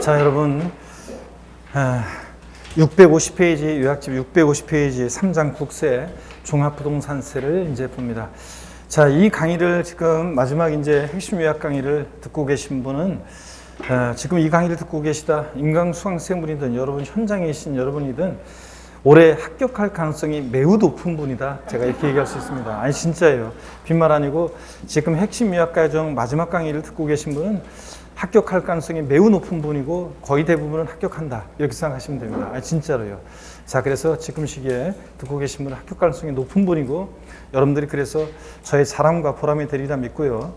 자, 여러분, 650페이지 요약집 650페이지 3장 국세 종합부동산세를 이제 봅니다. 자, 이 강의를 지금 마지막 이제 핵심 요약 강의를 듣고 계신 분은 지금 이 강의를 듣고 계시다 인강수강생분이든 여러분 현장에 계신 여러분이든 올해 합격할 가능성이 매우 높은 분이다. 제가 이렇게 얘기할 수 있습니다. 아니 진짜예요. 빈말 아니고 지금 핵심 요약 과정 마지막 강의를 듣고 계신 분은 합격할 가능성이 매우 높은 분이고 거의 대부분은 합격한다. 이렇게 생각하시면 됩니다. 아니 진짜로요. 자, 그래서 지금 시기에 듣고 계신 분은 합격 가능성이 높은 분이고 여러분들이 그래서 저의 자랑과 보람이 되리라 믿고요.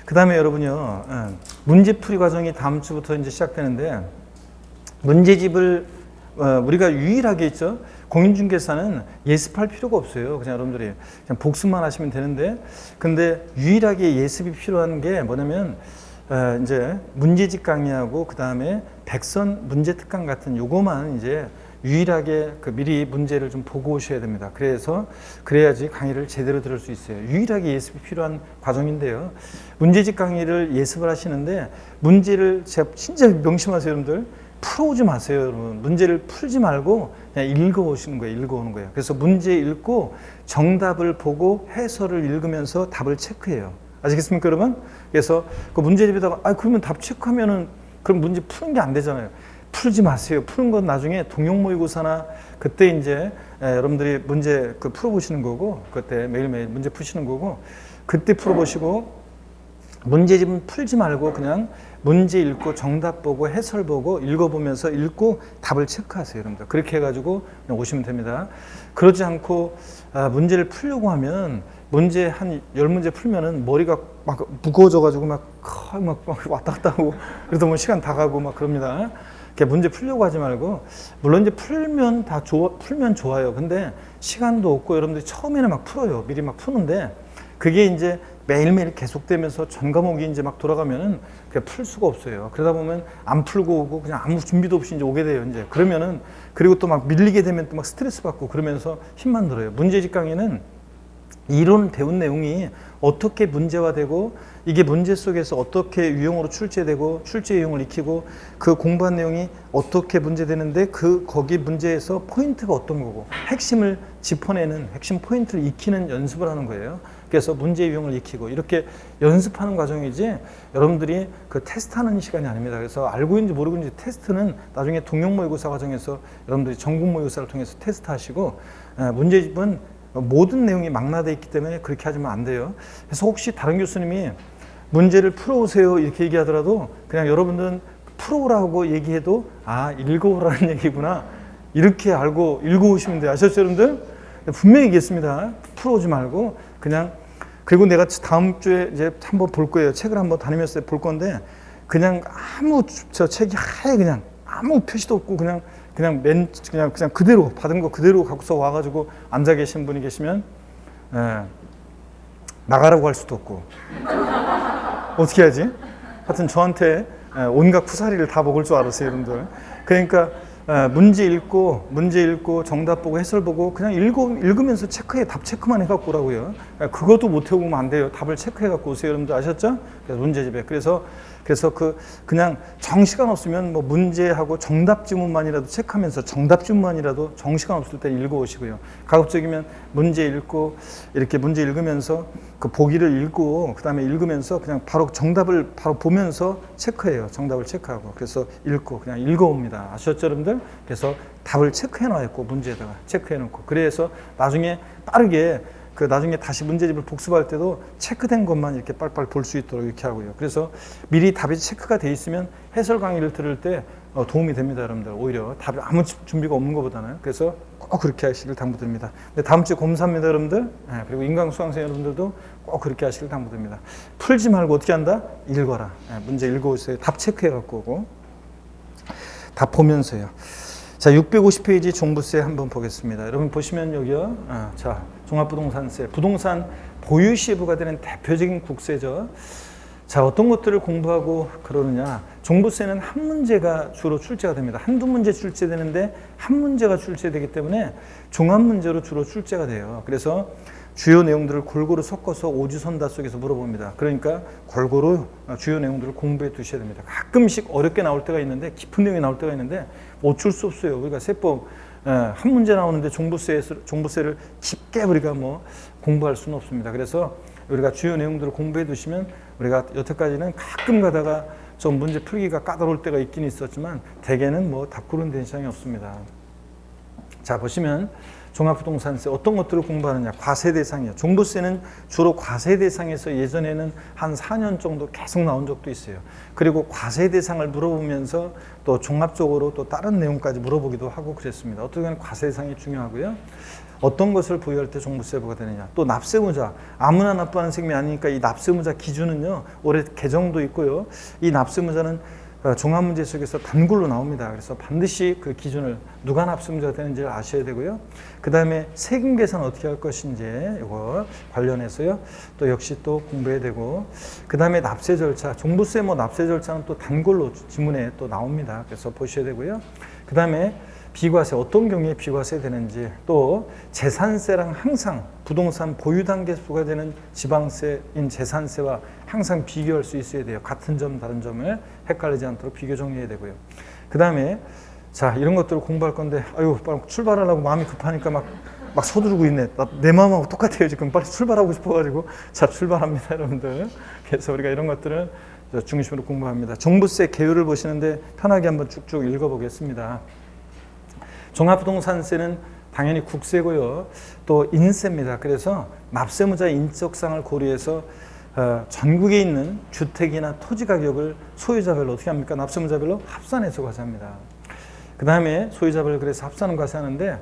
그 다음에 여러분요, 문제풀이 과정이 다음 주부터 이제 시작되는데 문제집을 우리가 유일하게 있죠. 공인중개사는 예습할 필요가 없어요. 그냥 여러분들이 그냥 복습만 하시면 되는데, 근데 유일하게 예습이 필요한 게 뭐냐면 이제 문제집 강의하고 그 다음에 백선 문제특강 같은 요거만 이제 유일하게 미리 문제를 좀 보고 오셔야 됩니다. 그래야지 강의를 제대로 들을 수 있어요. 유일하게 예습이 필요한 과정인데요. 문제집 강의를 예습을 하시는데 문제를 제가 진짜 명심하세요, 여러분들. 풀어오지 마세요, 여러분. 문제를 풀지 말고 그냥 읽어오시는 거예요. 읽어오는 거예요. 그래서 문제 읽고 정답을 보고 해설을 읽으면서 답을 체크해요. 아시겠습니까, 여러분? 그래서 그 문제집에다가 그러면 답 체크하면은 그럼 문제 푸는 게 안 되잖아요. 풀지 마세요. 푸는 건 나중에 동영 모의고사나 그때 이제 여러분들이 문제 풀어보시는 거고, 그때 매일매일 문제 푸시는 거고, 그때 풀어보시고 문제집은 풀지 말고 그냥 문제 읽고 정답 보고 해설 보고 읽어보면서 읽고 답을 체크하세요, 여러분들. 그렇게 해가지고 그냥 오시면 됩니다. 그러지 않고 문제를 풀려고 하면 문제 한 10문제 풀면은 머리가 막 무거워져가지고 막 왔다 갔다 하고 그러다 보면 시간 다 가고 막 그럽니다. 문제 풀려고 하지 말고, 물론 이제 풀면 좋아요. 근데 시간도 없고 여러분들이 처음에는 막 풀어요. 미리 막 푸는데 그게 이제 매일매일 계속되면서 전 과목이 이제 막 돌아가면은 그냥 풀 수가 없어요. 그러다 보면 안 풀고 오고 그냥 아무 준비도 없이 이제 오게 돼요. 이제 그러면은 그리고 또 막 밀리게 되면 또 막 스트레스 받고 그러면서 힘만 들어요. 문제집 강의는 이론 배운 내용이 어떻게 문제화되고 이게 문제 속에서 어떻게 유형으로 출제되고 출제 유형을 익히고 그 공부한 내용이 어떻게 문제되는데 거기 문제에서 포인트가 어떤 거고 핵심을 짚어내는 핵심 포인트를 익히는 연습을 하는 거예요. 그래서 문제 유형을 익히고 이렇게 연습하는 과정이지 여러분들이 테스트하는 시간이 아닙니다. 그래서 알고 있는지 모르고 있는지 테스트는 나중에 동영 모의고사 과정에서 여러분들이 전국 모의고사를 통해서 테스트하시고 문제집은 모든 내용이 망라되어 있기 때문에 그렇게 하시면 안 돼요. 그래서 혹시 다른 교수님이 문제를 풀어오세요 이렇게 얘기하더라도 그냥 여러분들은 풀어오라고 얘기해도 읽어오라는 얘기구나 이렇게 알고 읽어오시면 돼요. 아셨죠, 여러분들? 분명히 얘기했습니다. 풀어오지 말고 그냥. 그리고 내가 다음 주에 이제 한번 볼 거예요. 책을 한번 다니면서 볼 건데 그냥 책이 하얘 그냥 아무 표시도 없고 그냥 그대로 받은 거 그대로 갖고서 와가지고 앉아 계신 분이 계시면 나가라고 할 수도 없고 어떻게 하지? 하여튼 저한테 온갖 쿠사리를 다 먹을 줄 알았어요, 여러분들. 그러니까 문제 읽고 정답 보고 해설 보고 그냥 읽으면서 답 체크만 해갖고 오라고요. 그것도 못 해보면 안 돼요. 답을 체크해갖고 오세요, 여러분들. 아셨죠? 그래서 문제집에 그래서 그냥 정시간 없으면 뭐 문제하고 정답 지문만이라도 체크하면서 정답 지문만이라도 정시간 없을 때 읽어오시고요. 가급적이면 문제 읽고 이렇게 문제 읽으면서 그 보기를 읽고 그 다음에 읽으면서 그냥 바로 정답을 바로 보면서 체크해요. 정답을 체크하고 그래서 읽고 그냥 읽어옵니다. 아셨죠, 여러분들? 그래서 답을 체크해 놔있고 문제에다가 체크해 놓고 그래서 나중에 빠르게 나중에 다시 문제집을 복습할 때도 체크된 것만 이렇게 빨빨 볼 수 있도록 이렇게 하고요. 그래서 미리 답이 체크가 돼 있으면 해설 강의를 들을 때 도움이 됩니다, 여러분들. 오히려 답이 아무 준비가 없는 것보다는. 그래서 꼭 그렇게 하시길 당부드립니다. 근데 다음 주에 검사입니다, 여러분들. 그리고 인강수강생 여러분들도 꼭 그렇게 하시길 당부드립니다. 풀지 말고 어떻게 한다? 읽어라. 문제 읽어오세요. 답 체크해 갖고 오고. 답 보면서요. 자, 650페이지 종부세 한번 보겠습니다. 여러분 보시면 여기요. 자, 종합부동산세, 부동산 보유시에 부과되는 대표적인 국세죠. 자, 어떤 것들을 공부하고 그러느냐. 종부세는 한 문제가 주로 출제가 됩니다. 한두 문제 출제되는데 한 문제가 출제되기 때문에 종합문제로 주로 출제가 돼요. 그래서 주요 내용들을 골고루 섞어서 오주선다 속에서 물어봅니다. 그러니까 골고루 주요 내용들을 공부해 두셔야 됩니다. 가끔씩 어렵게 나올 때가 있는데 깊은 내용이 나올 때가 있는데 어쩔 수 없어요. 우리가 세법 한 문제 나오는데 종부세를 깊게 우리가 뭐 공부할 수는 없습니다. 그래서 우리가 주요 내용들을 공부해 두시면 우리가 여태까지는 가끔 가다가 좀 문제 풀기가 까다로울 때가 있긴 있었지만 대개는 뭐 답구른 대상이 없습니다. 자, 보시면 종합부동산세 어떤 것들을 공부하느냐. 과세 대상이요. 종부세는 주로 과세 대상에서 예전에는 한 4년 정도 계속 나온 적도 있어요. 그리고 과세 대상을 물어보면서 또 종합적으로 또 다른 내용까지 물어보기도 하고 그랬습니다. 어떻게 보면 과세 대상이 중요하고요. 어떤 것을 부여할 때 종부세부가 되느냐. 또 납세무자, 아무나 납부하는 세금이 아니니까 이 납세무자 기준은요, 올해 개정도 있고요. 이 납세무자는 종합문제 속에서 단글로 나옵니다. 그래서 반드시 그 기준을 누가 납세무자가 되는지를 아셔야 되고요. 그 다음에 세금 계산 어떻게 할 것인지 이거 관련해서요. 또 역시 또 공부해야 되고, 그 다음에 납세 절차, 종부세 뭐 납세 절차는 또 단글로 지문에 또 나옵니다. 그래서 보셔야 되고요. 그 다음에 비과세, 어떤 경우에 비과세 되는지, 또 재산세랑 항상 부동산 보유 단계 부과되는 지방세인 재산세와 항상 비교할 수 있어야 돼요. 같은 점 다른 점을 헷갈리지 않도록 비교 정리해야 되고요. 그 다음에 자, 이런 것들을 공부할 건데 아유 빨리 출발하려고 마음이 급하니까 막 서두르고 있네. 내 마음하고 똑같아요. 지금 빨리 출발하고 싶어가지고. 자, 출발합니다 여러분들. 그래서 우리가 이런 것들을 중심으로 공부합니다. 종부세 개요를 보시는데 편하게 한번 쭉쭉 읽어보겠습니다. 종합부동산세는 당연히 국세고요. 또 인세입니다. 그래서 납세무자의 인적상을 고려해서 전국에 있는 주택이나 토지 가격을 소유자별로 어떻게 합니까? 납세무자별로 합산해서 과세합니다. 그 다음에 소유자별로 그래서 합산은 과세하는데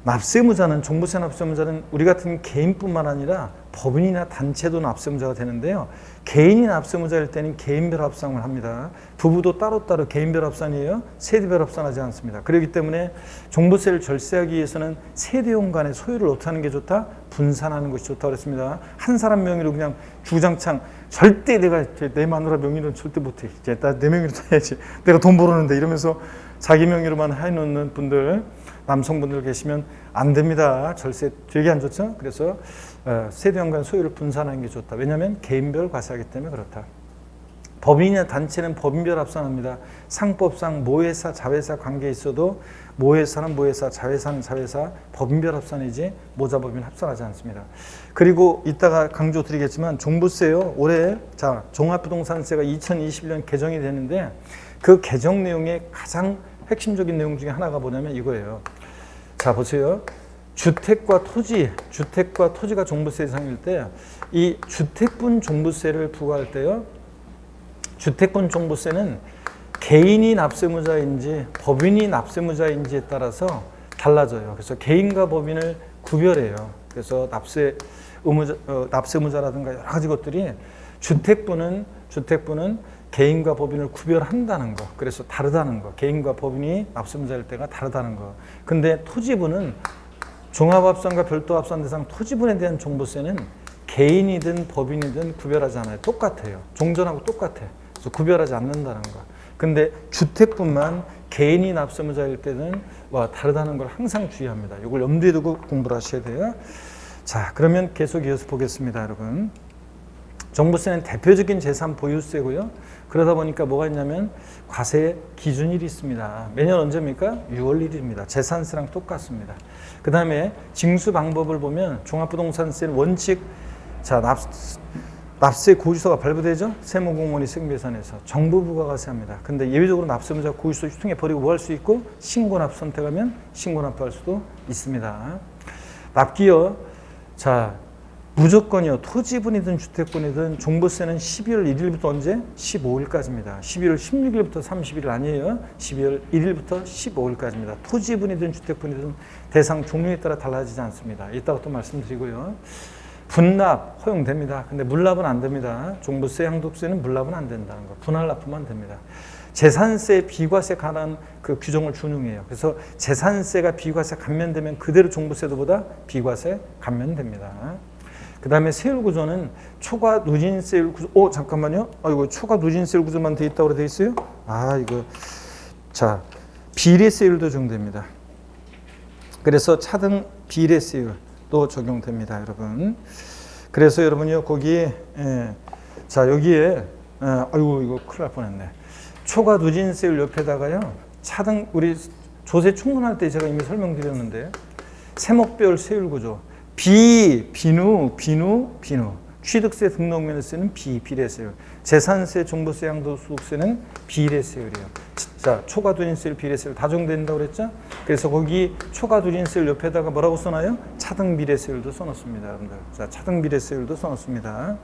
납세무자는, 종부세 납세무자는 우리 같은 개인뿐만 아니라 법인이나 단체도 납세무자가 되는데요. 개인이 납세무자일 때는 개인별 합산을 합니다. 부부도 따로따로 개인별 합산이에요. 세대별 합산하지 않습니다. 그렇기 때문에 종부세를 절세하기 위해서는 세대원 간의 소유를 어떻게 하는 게 좋다? 분산하는 것이 좋다고 그랬습니다. 한 사람 명의로 그냥 주장창 절대 내가 내 마누라 명의로는 절대 못해. 이제 내 명의로 해야지. 내가 돈 벌었는데 이러면서 자기 명의로만 해놓는 분들, 남성분들 계시면 안 됩니다. 절세 되게 안 좋죠. 그래서 세대원 간 소유를 분산하는 게 좋다. 왜냐하면 개인별 과세하기 때문에 그렇다. 법인이나 단체는 법인별 합산합니다. 상법상 모회사, 자회사 관계에 있어도 모회사는 모회사, 자회사는 자회사, 법인별 합산이지 모자법인 합산하지 않습니다. 그리고 이따가 강조 드리겠지만 종부세요. 올해 자 종합부동산세가 2021년 개정이 되는데 그 개정 내용의 가장 핵심적인 내용 중에 하나가 뭐냐면 이거예요. 자 보세요. 주택과 토지가 종부세 대상일 때 이 주택분 종부세를 부과할 때요. 주택분 종부세는 개인이 납세무자인지 법인이 납세무자인지에 따라서 달라져요. 그래서 개인과 법인을 구별해요. 그래서 납세무자라든가 여러 가지 것들이 주택분은 개인과 법인을 구별한다는 거. 그래서 다르다는 거. 개인과 법인이 납세무자일 때가 다르다는 거. 근데 토지분은 종합합산과 별도합산 대상 토지분에 대한 종부세는 개인이든 법인이든 구별하지 않아요. 똑같아요. 종전하고 똑같아. 그래서 구별하지 않는다는 거. 근데 주택분만 개인이 납세무자일 때는 다르다는 걸 항상 주의합니다. 이걸 염두에 두고 공부를 하셔야 돼요. 자, 그러면 계속 이어서 보겠습니다, 여러분. 종부세는 대표적인 재산 보유세고요. 그러다 보니까 뭐가 있냐면 과세 기준일이 있습니다. 매년 언제입니까? 6월 1일입니다. 재산세랑 똑같습니다. 그 다음에 징수 방법을 보면 종합부동산세는 원칙, 자 납세 고지서가 발부되죠? 세무공무원이 세금계산해서 정부 부가과세합니다. 근데 예외적으로 납세무자 고지서 휴통에 버리고 뭐 할 수 있고 신고납부 선택하면 신고납부할 수도 있습니다. 납기요. 자 무조건이요. 토지분이든 주택분이든 종부세는 12월 1일부터 언제? 15일까지입니다. 12월 16일부터 30일 아니에요. 12월 1일부터 15일까지입니다. 토지분이든 주택분이든 대상 종류에 따라 달라지지 않습니다. 이따가 또 말씀드리고요. 분납 허용됩니다. 근데 물납은 안 됩니다. 종부세, 양도세는 물납은 안 된다는 거. 분할 납부만 됩니다. 재산세, 비과세 관한 그 규정을 준용해요. 그래서 재산세가 비과세 감면되면 그대로 종부세도보다 비과세 감면됩니다. 그 다음에 세율 구조는 초과 누진세율 구조. 잠깐만요. 이거 초과 누진세율 구조만 돼 있다고 돼 있어요? 이거. 자, 비례세율도 적용됩니다. 그래서 차등 비례세율도 적용됩니다, 여러분. 그래서 여러분요, 거기에, 자, 여기에, 아이고, 이거 큰일 날 뻔했네. 초과 누진세율 옆에다가요, 차등, 우리 조세 충분할 때 제가 이미 설명드렸는데, 세목별 세율 구조. 비누. 취득세 등록면에 쓰는 비례세율. 재산세, 종부세, 양도소득세는 비례세율이에요. 자, 초과누진세율, 비례세율 다 적용된다고 그랬죠? 그래서 거기 초과누진세율 옆에다가 뭐라고 써놔요? 차등비례세율도 써놓습니다, 여러분들. 자, 차등비례세율도 써놓습니다.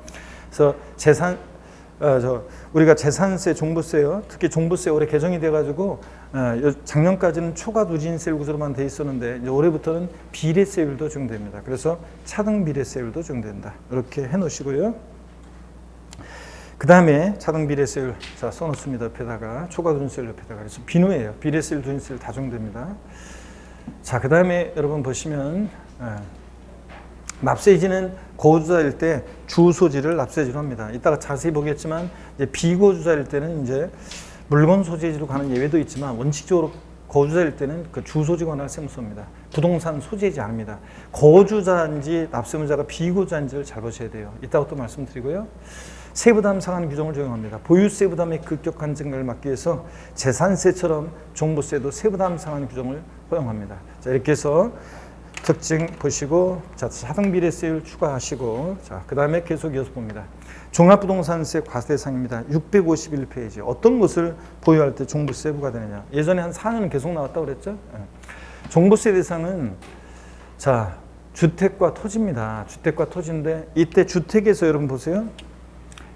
그래서 우리가 재산세, 종부세요. 특히 종부세 올해 개정이 돼가지고 작년까지는 초과누진세율 구조로만 돼 있었는데 이제 올해부터는 비례세율도 적용됩니다. 그래서 차등비례세율도 적용된다. 이렇게 해놓으시고요. 그 다음에 차등비례세율 자 써놓습니다. 옆에다가 초과누진세율 옆에다가 그래서 비누예요. 비례세율, 누진세율 다 적용됩니다. 자, 그 다음에 여러분 보시면 납세지는 거주자일 때 주소지를 납세지로 합니다. 이따가 자세히 보겠지만 이제 비거주자일 때는 이제 물건 소재지로 가는 예외도 있지만 원칙적으로 거주자일 때는 그 주소지 관할 세무서입니다. 부동산 소재지 아닙니다. 거주자인지 납세문자가 비거주자인지를 잘 보셔야 돼요. 이따가 또 말씀드리고요. 세부담 상한 규정을 적용합니다. 보유세 부담의 급격한 증가를 막기 위해서 재산세처럼 종부세도 세부담 상한 규정을 허용합니다. 자, 이렇게 해서 특징 보시고, 자, 차등비례세율 추가하시고, 자, 그 다음에 계속 이어서 봅니다. 종합부동산세 과세 대상입니다. 651페이지. 어떤 것을 보유할 때 종부세 부과되느냐. 예전에 한 4년은 계속 나왔다고 그랬죠? 종부세 대상은, 자, 주택과 토지입니다. 주택과 토지인데, 이때 주택에서 여러분 보세요.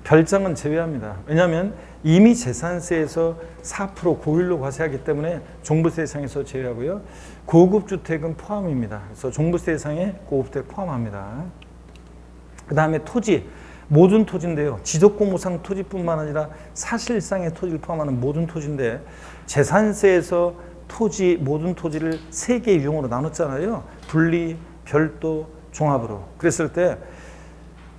별장은 제외합니다. 왜냐하면 이미 재산세에서 4% 고율로 과세하기 때문에 종부세 대상에서 제외하고요. 고급 주택은 포함입니다. 그래서 종부세 대상에 고급주택 포함합니다. 그 다음에 토지, 모든 토지인데요. 지적공무상 토지뿐만 아니라 사실상의 토지를 포함하는 모든 토지인데 재산세에서 토지, 모든 토지를 3개의 유형으로 나눴잖아요. 분리, 별도, 종합으로. 그랬을 때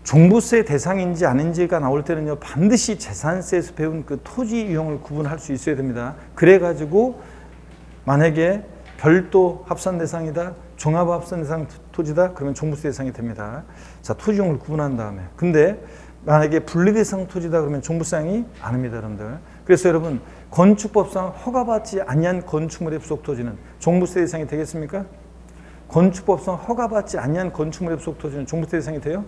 종부세 대상인지 아닌지가 나올 때는요, 반드시 재산세에서 배운 그 토지 유형을 구분할 수 있어야 됩니다. 그래가지고 만약에 별도 합산 대상이다, 종합 합산 대상 토지다, 그러면 종부세 대상이 됩니다. 자, 토지 유형을 구분한 다음에. 근데 만약에 분리 대상 토지다 그러면 종부세상이 아닙니다, 여러분들. 그래서 여러분, 건축법상 허가받지 아니한 건축물의 부속 토지는 종부세 대상이 되겠습니까? 건축법상 허가받지 아니한 건축물의 부속 토지는 종부세 대상이 돼요?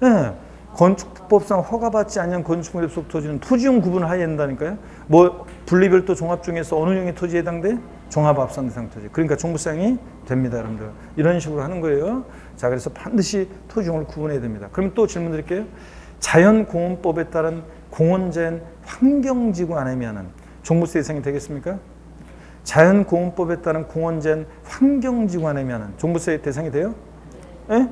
네. 건축법상 허가받지 않은 건축물의 부속 토지는 토지용 구분을 해야 된다니까요. 뭐 분리별도 종합 중에서 어느 형의 토지에 해당돼? 종합합산 대상 토지. 그러니까 종부세상이 됩니다, 여러분들. 이런 식으로 하는 거예요. 자, 그래서 반드시 토지용을 구분해야 됩니다. 그럼 또 질문 드릴게요. 자연공원법에 따른 공원자연 환경지구 안에면은 종부세 대상이 되겠습니까? 자연공원법에 따른 공원자연 환경지구 안에면은 종부세 대상이 돼요? 네?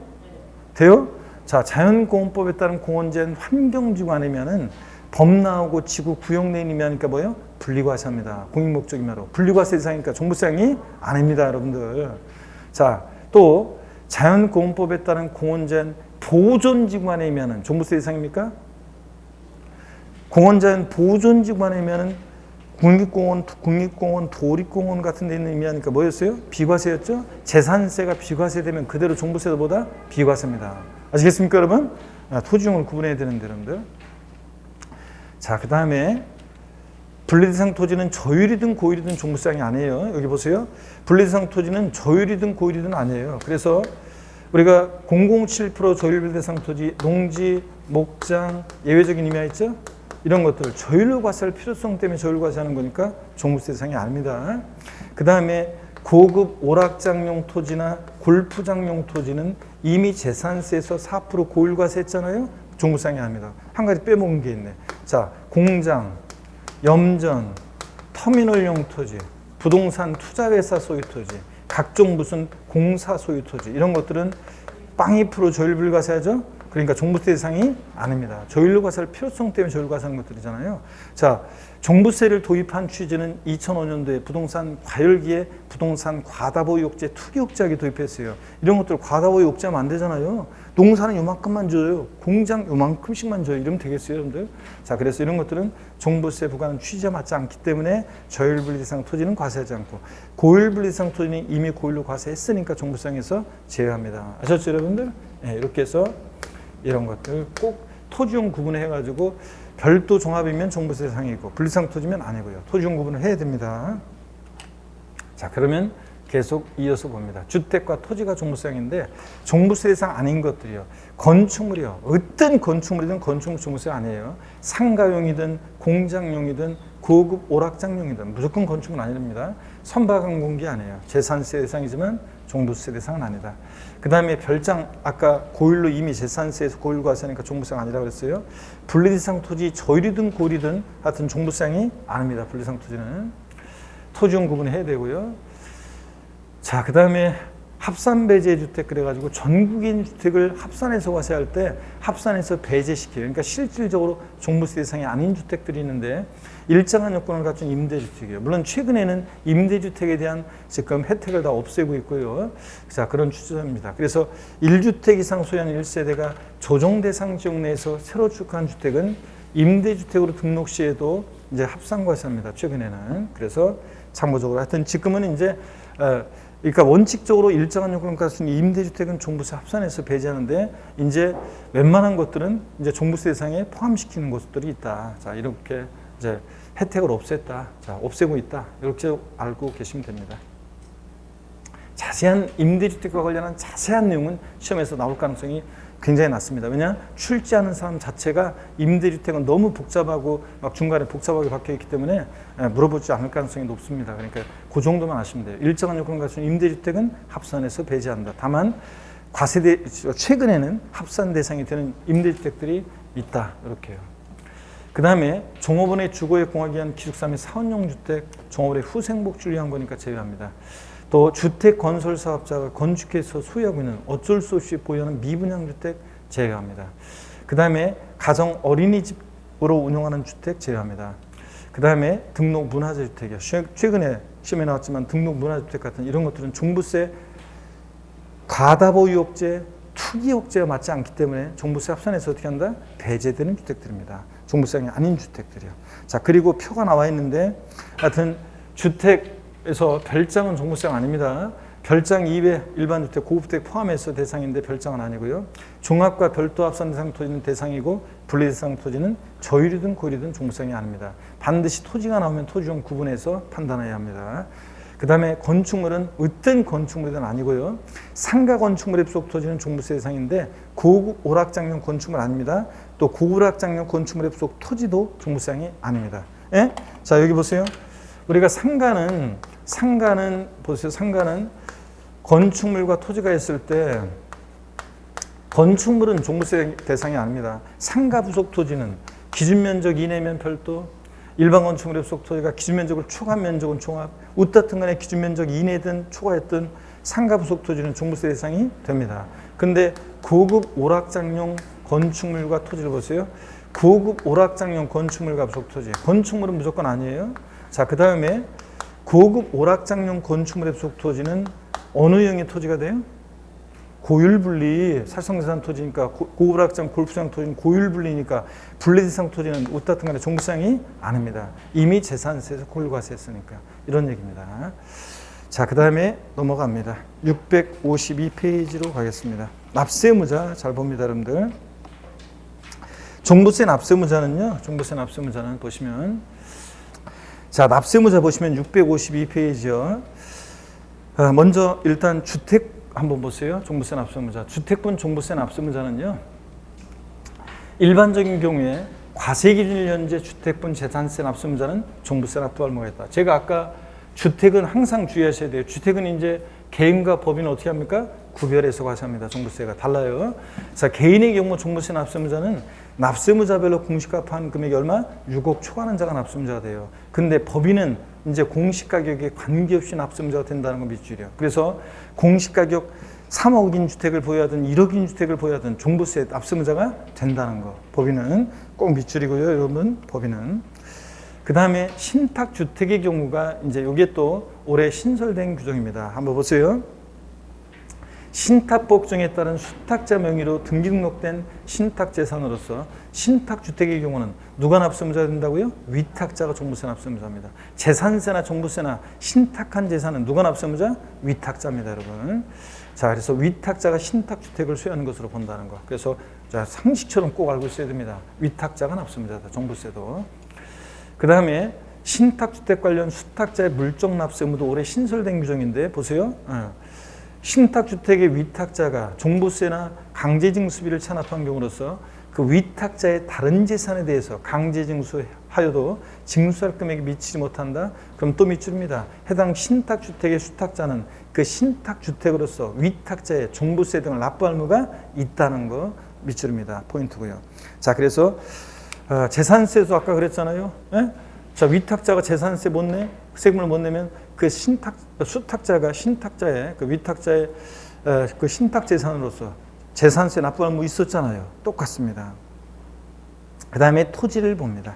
돼요? 자, 자연공원법에 따른 공원자연 환경지구 안에면은 범나오고 지구 구역내인 의미하니까 뭐예요? 분리과세합니다. 공익목적이면으로. 분리과세 대상이니까 종부세상이 아닙니다, 여러분들. 자, 또 자연공원법에 따른 공원자연 보존지구 안에면은 종부세 대상입니까? 공원자연 보존지구 안에면은 국립공원, 도립공원 같은 데 있는 의미하니까 뭐였어요? 비과세였죠? 재산세가 비과세되면 그대로 종부세보다 비과세입니다. 아시겠습니까, 여러분? 토지용을 구분해야 되는데, 여러분들. 자, 그 다음에 분리대상 토지는 저율이든 고율이든 종부세상이 아니에요. 여기 보세요. 분리대상 토지는 저율이든 고율이든 아니에요. 그래서 우리가 007% 저율 대상 토지, 농지, 목장, 예외적인 의미가 있죠? 이런 것들 저율로 과세할 필요성 때문에 저율 과세하는 거니까 종부세 대상이 아닙니다. 그 다음에 고급 오락장용 토지나 골프장용 토지는 이미 재산세에서 4% 고율 과세했잖아요. 종부세상이 아닙니다. 한 가지 빼먹은 게 있네. 자, 공장, 염전, 터미널용 토지, 부동산 투자회사 소유 토지, 각종 무슨 공사 소유 토지 이런 것들은 0% 저율 불과세하죠. 그러니까 종부세 대상이 아닙니다. 저율로 과세할 필요성 때문에 저율 과세하는 것들이잖아요. 자, 종부세를 도입한 취지는 2005년도에 부동산 과열기에 부동산 과다보유옥제, 투기옥제하게 도입했어요. 이런 것들 과다보유옥제하면 안 되잖아요. 농사는 요만큼만 줘요. 공장 요만큼씩만 줘요. 이러면 되겠어요, 여러분들? 자, 그래서 이런 것들은 종부세 부과는 취지에 맞지 않기 때문에 저율분리 대상 토지는 과세하지 않고, 고율분리 대상 토지는 이미 고율로 과세했으니까 종부세에서 제외합니다. 아셨죠, 여러분들? 네, 이렇게 해서 이런 것들 꼭 토지용 구분해가지고 별도 종합이면 종부세 대상이고 분리상 토지면 아니고요. 토지용 구분을 해야 됩니다. 자, 그러면 계속 이어서 봅니다. 주택과 토지가 종부세인데 종부세 대상 아닌 것들이요. 건축물이요. 어떤 건축물이든 건축물 종부세 아니에요. 상가용이든 공장용이든 고급 오락장용이든 무조건 건축물은 아닙니다. 선박항공기 아니에요. 재산세 대상이지만 종부세 대상은 아니다. 그 다음에 별장, 아까 고율로 이미 재산세에서 고율 과세하니까 종부세가 아니라고 그랬어요. 분리대상 토지, 저율이든 고율이든 하여튼 종부세상이 아닙니다. 분리대상 토지는. 토지용 구분해야 되고요. 자, 그 다음에 합산 배제 주택 그래가지고 전국인 주택을 합산해서 과세할 때 합산해서 배제시켜요. 그러니까 실질적으로 종부세 대상이 아닌 주택들이 있는데 일정한 요건을 갖춘 임대주택이에요. 물론 최근에는 임대주택에 대한 지금 혜택을 다 없애고 있고요. 자, 그런 추세입니다. 그래서 1주택 이상 소유한 1세대가 조정 대상 지역 내에서 새로 출가한 주택은 임대주택으로 등록 시에도 이제 합산과세합니다. 최근에는. 그래서 참고적으로 하여튼 지금은 이제 그러니까 원칙적으로 일정한 요건을 갖춘 임대주택은 종부세 합산해서 배제하는데 이제 웬만한 것들은 이제 종부세 대상에 포함시키는 것들이 있다. 자, 이렇게 이제 혜택을 없앴다. 자, 없애고 있다. 이렇게 알고 계시면 됩니다. 자세한 임대주택과 관련한 자세한 내용은 시험에서 나올 가능성이 굉장히 낮습니다. 왜냐? 출제하는 사람 자체가 임대주택은 너무 복잡하고 막 중간에 복잡하게 박혀 있기 때문에 물어보지 않을 가능성이 높습니다. 그러니까 그 정도만 아시면 돼요. 일정한 요건을 갖춘 임대주택은 합산해서 배제한다. 다만 최근에는 합산 대상이 되는 임대주택들이 있다. 이렇게요. 그 다음에 종업원의 주거에 공하기 위한 기숙사 및 사원용 주택, 종업원의 후생복지를 위한 거니까 제외합니다. 또 주택 건설 사업자가 건축해서 소유하고 있는 어쩔 수 없이 보유하는 미분양 주택 제외합니다. 그 다음에 가정 어린이집으로 운영하는 주택 제외합니다. 그 다음에 등록 문화재 주택이요. 최근에 시험에 나왔지만 등록 문화재 주택 같은 이런 것들은 종부세 과다보유옥제, 투기옥제가 맞지 않기 때문에 종부세 합산해서 어떻게 한다? 배제되는 주택들입니다. 종부세가 아닌 주택들이요. 자, 그리고 표가 나와 있는데 하여튼 주택에서 별장은 종부세가 아닙니다. 별장 이외 일반 주택, 고급주택 포함해서 대상인데 별장은 아니고요. 종합과 별도 합산 대상 토지는 대상이고 분리 대상 토지는 저율이든 고율이든 종부세가 아닙니다. 반드시 토지가 나오면 토지용 구분해서 판단해야 합니다. 그 다음에 건축물은 어떤 건축물이든 아니고요. 상가 건축물에 부속 토지는 종부세 대상인데 고급 오락장용 건축물 아닙니다. 또 고오락장용 건축물에 부속 토지도 종부세상이 아닙니다. 예? 자, 여기 보세요. 우리가 상가는 보세요. 상가는 건축물과 토지가 있을 때 건축물은 종부세 대상이 아닙니다. 상가 부속 토지는 기준 면적 이내면 별도, 일반 건축물의 부속 토지가 기준 면적을 초과한 면적은 종합, 어떻든 간에 기준 면적 이내든 초과했든 상가 부속 토지는 종부세 대상이 됩니다. 근데 고급 오락장용 건축물과 토지를 보세요. 고급 오락장용 건축물과 부속 토지. 건축물은 무조건 아니에요. 자, 그 다음에 고급 오락장용 건축물의 부속 토지는 어느 형의 토지가 돼요? 고율분리, 살성재산 토지니까 고오락장 골프장 토지는 고율분리니까 분리대상 토지는 어떻든 간에 종부세상이 아닙니다. 이미 재산세에서 고율과세했으니까 이런 얘기입니다. 자, 그 다음에 넘어갑니다. 652페이지로 가겠습니다. 납세의무자 잘 봅니다, 여러분들. 종부세 납세의무자는요. 종부세 납세의무자는 보시면 자, 납세의무자 보시면 652페이지요. 먼저 일단 주택 한번 보세요. 종부세 납세의무자. 주택분 종부세 납세의무자는요. 일반적인 경우에 과세기준일 현재 주택분 재산세 납세의무자는 종부세 납부할 의무가 있다. 제가 아까 주택은 항상 주의하셔야 돼요. 주택은 이제 개인과 법인은 어떻게 합니까? 구별해서 과세합니다. 종부세가 달라요. 자, 개인의 경우 종부세 납세의무자는 납세의무자별로 공시가판 금액이 얼마? 6억 초과하는 자가 납세의무자가 돼요. 근데 법인은 이제 공시가격에 관계없이 납세의무자가 된다는 건 밑줄이에요. 그래서 공시가격 3억인 주택을 보유하든 1억인 주택을 보유하든 종부세 납세의무자가 된다는 거. 법인은 꼭 밑줄이고요. 여러분, 법인은. 그 다음에 신탁주택의 경우가 이제 이게 또 올해 신설된 규정입니다. 한번 보세요. 신탁법 중에 따른 수탁자 명의로 등기등록된 신탁재산으로서 신탁주택의 경우는 누가 납세의무자가 된다고요? 위탁자가 종부세 납세의무자입니다. 재산세나 종부세나 신탁한 재산은 누가 납세의무자? 위탁자입니다, 여러분. 자, 그래서 위탁자가 신탁주택을 소유하는 것으로 본다는 거. 그래서 자, 상식처럼 꼭 알고 있어야 됩니다. 위탁자가 납세의무자다, 종부세도. 그 다음에 신탁주택 관련 수탁자의 물적 납세 의무도 올해 신설된 규정인데 보세요. 신탁주택의 위탁자가 종부세나 강제징수비를 찬합한 경우로서 그 위탁자의 다른 재산에 대해서 강제징수하여도 징수할 금액이 미치지 못한다. 그럼 또 밑줄입니다. 해당 신탁주택의 수탁자는 그 신탁주택으로서 위탁자의 종부세 등을 납부할 의무가 있다는 거 밑줄입니다. 포인트고요. 자, 그래서 재산세도 아까 그랬잖아요. 예? 자, 위탁자가 재산세 못 내, 세금을 못 내면 그 수탁자가 신탁자의 그 위탁자의 그 신탁 재산으로서 재산세 납부할 의무 있었잖아요. 똑같습니다. 그 다음에 토지를 봅니다.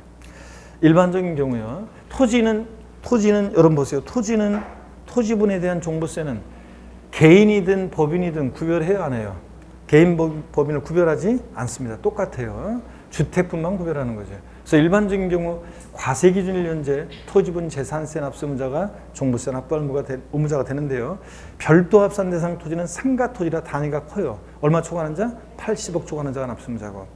일반적인 경우요. 토지는 여러분 보세요. 토지분에 대한 종부세는 개인이든 법인이든 구별해야 안 해요. 개인 법인을 구별하지 않습니다. 똑같아요. 주택분만 구별하는 거죠. 그래서 일반적인 경우 과세기준일 현재 토지분 재산세 납세의무자가 종부세 납부할 의무자가 되는데요. 별도 합산 대상 토지는 상가토지라 단위가 커요. 얼마 초과하는 자? 80억 초과하는 자가 납세의무자고,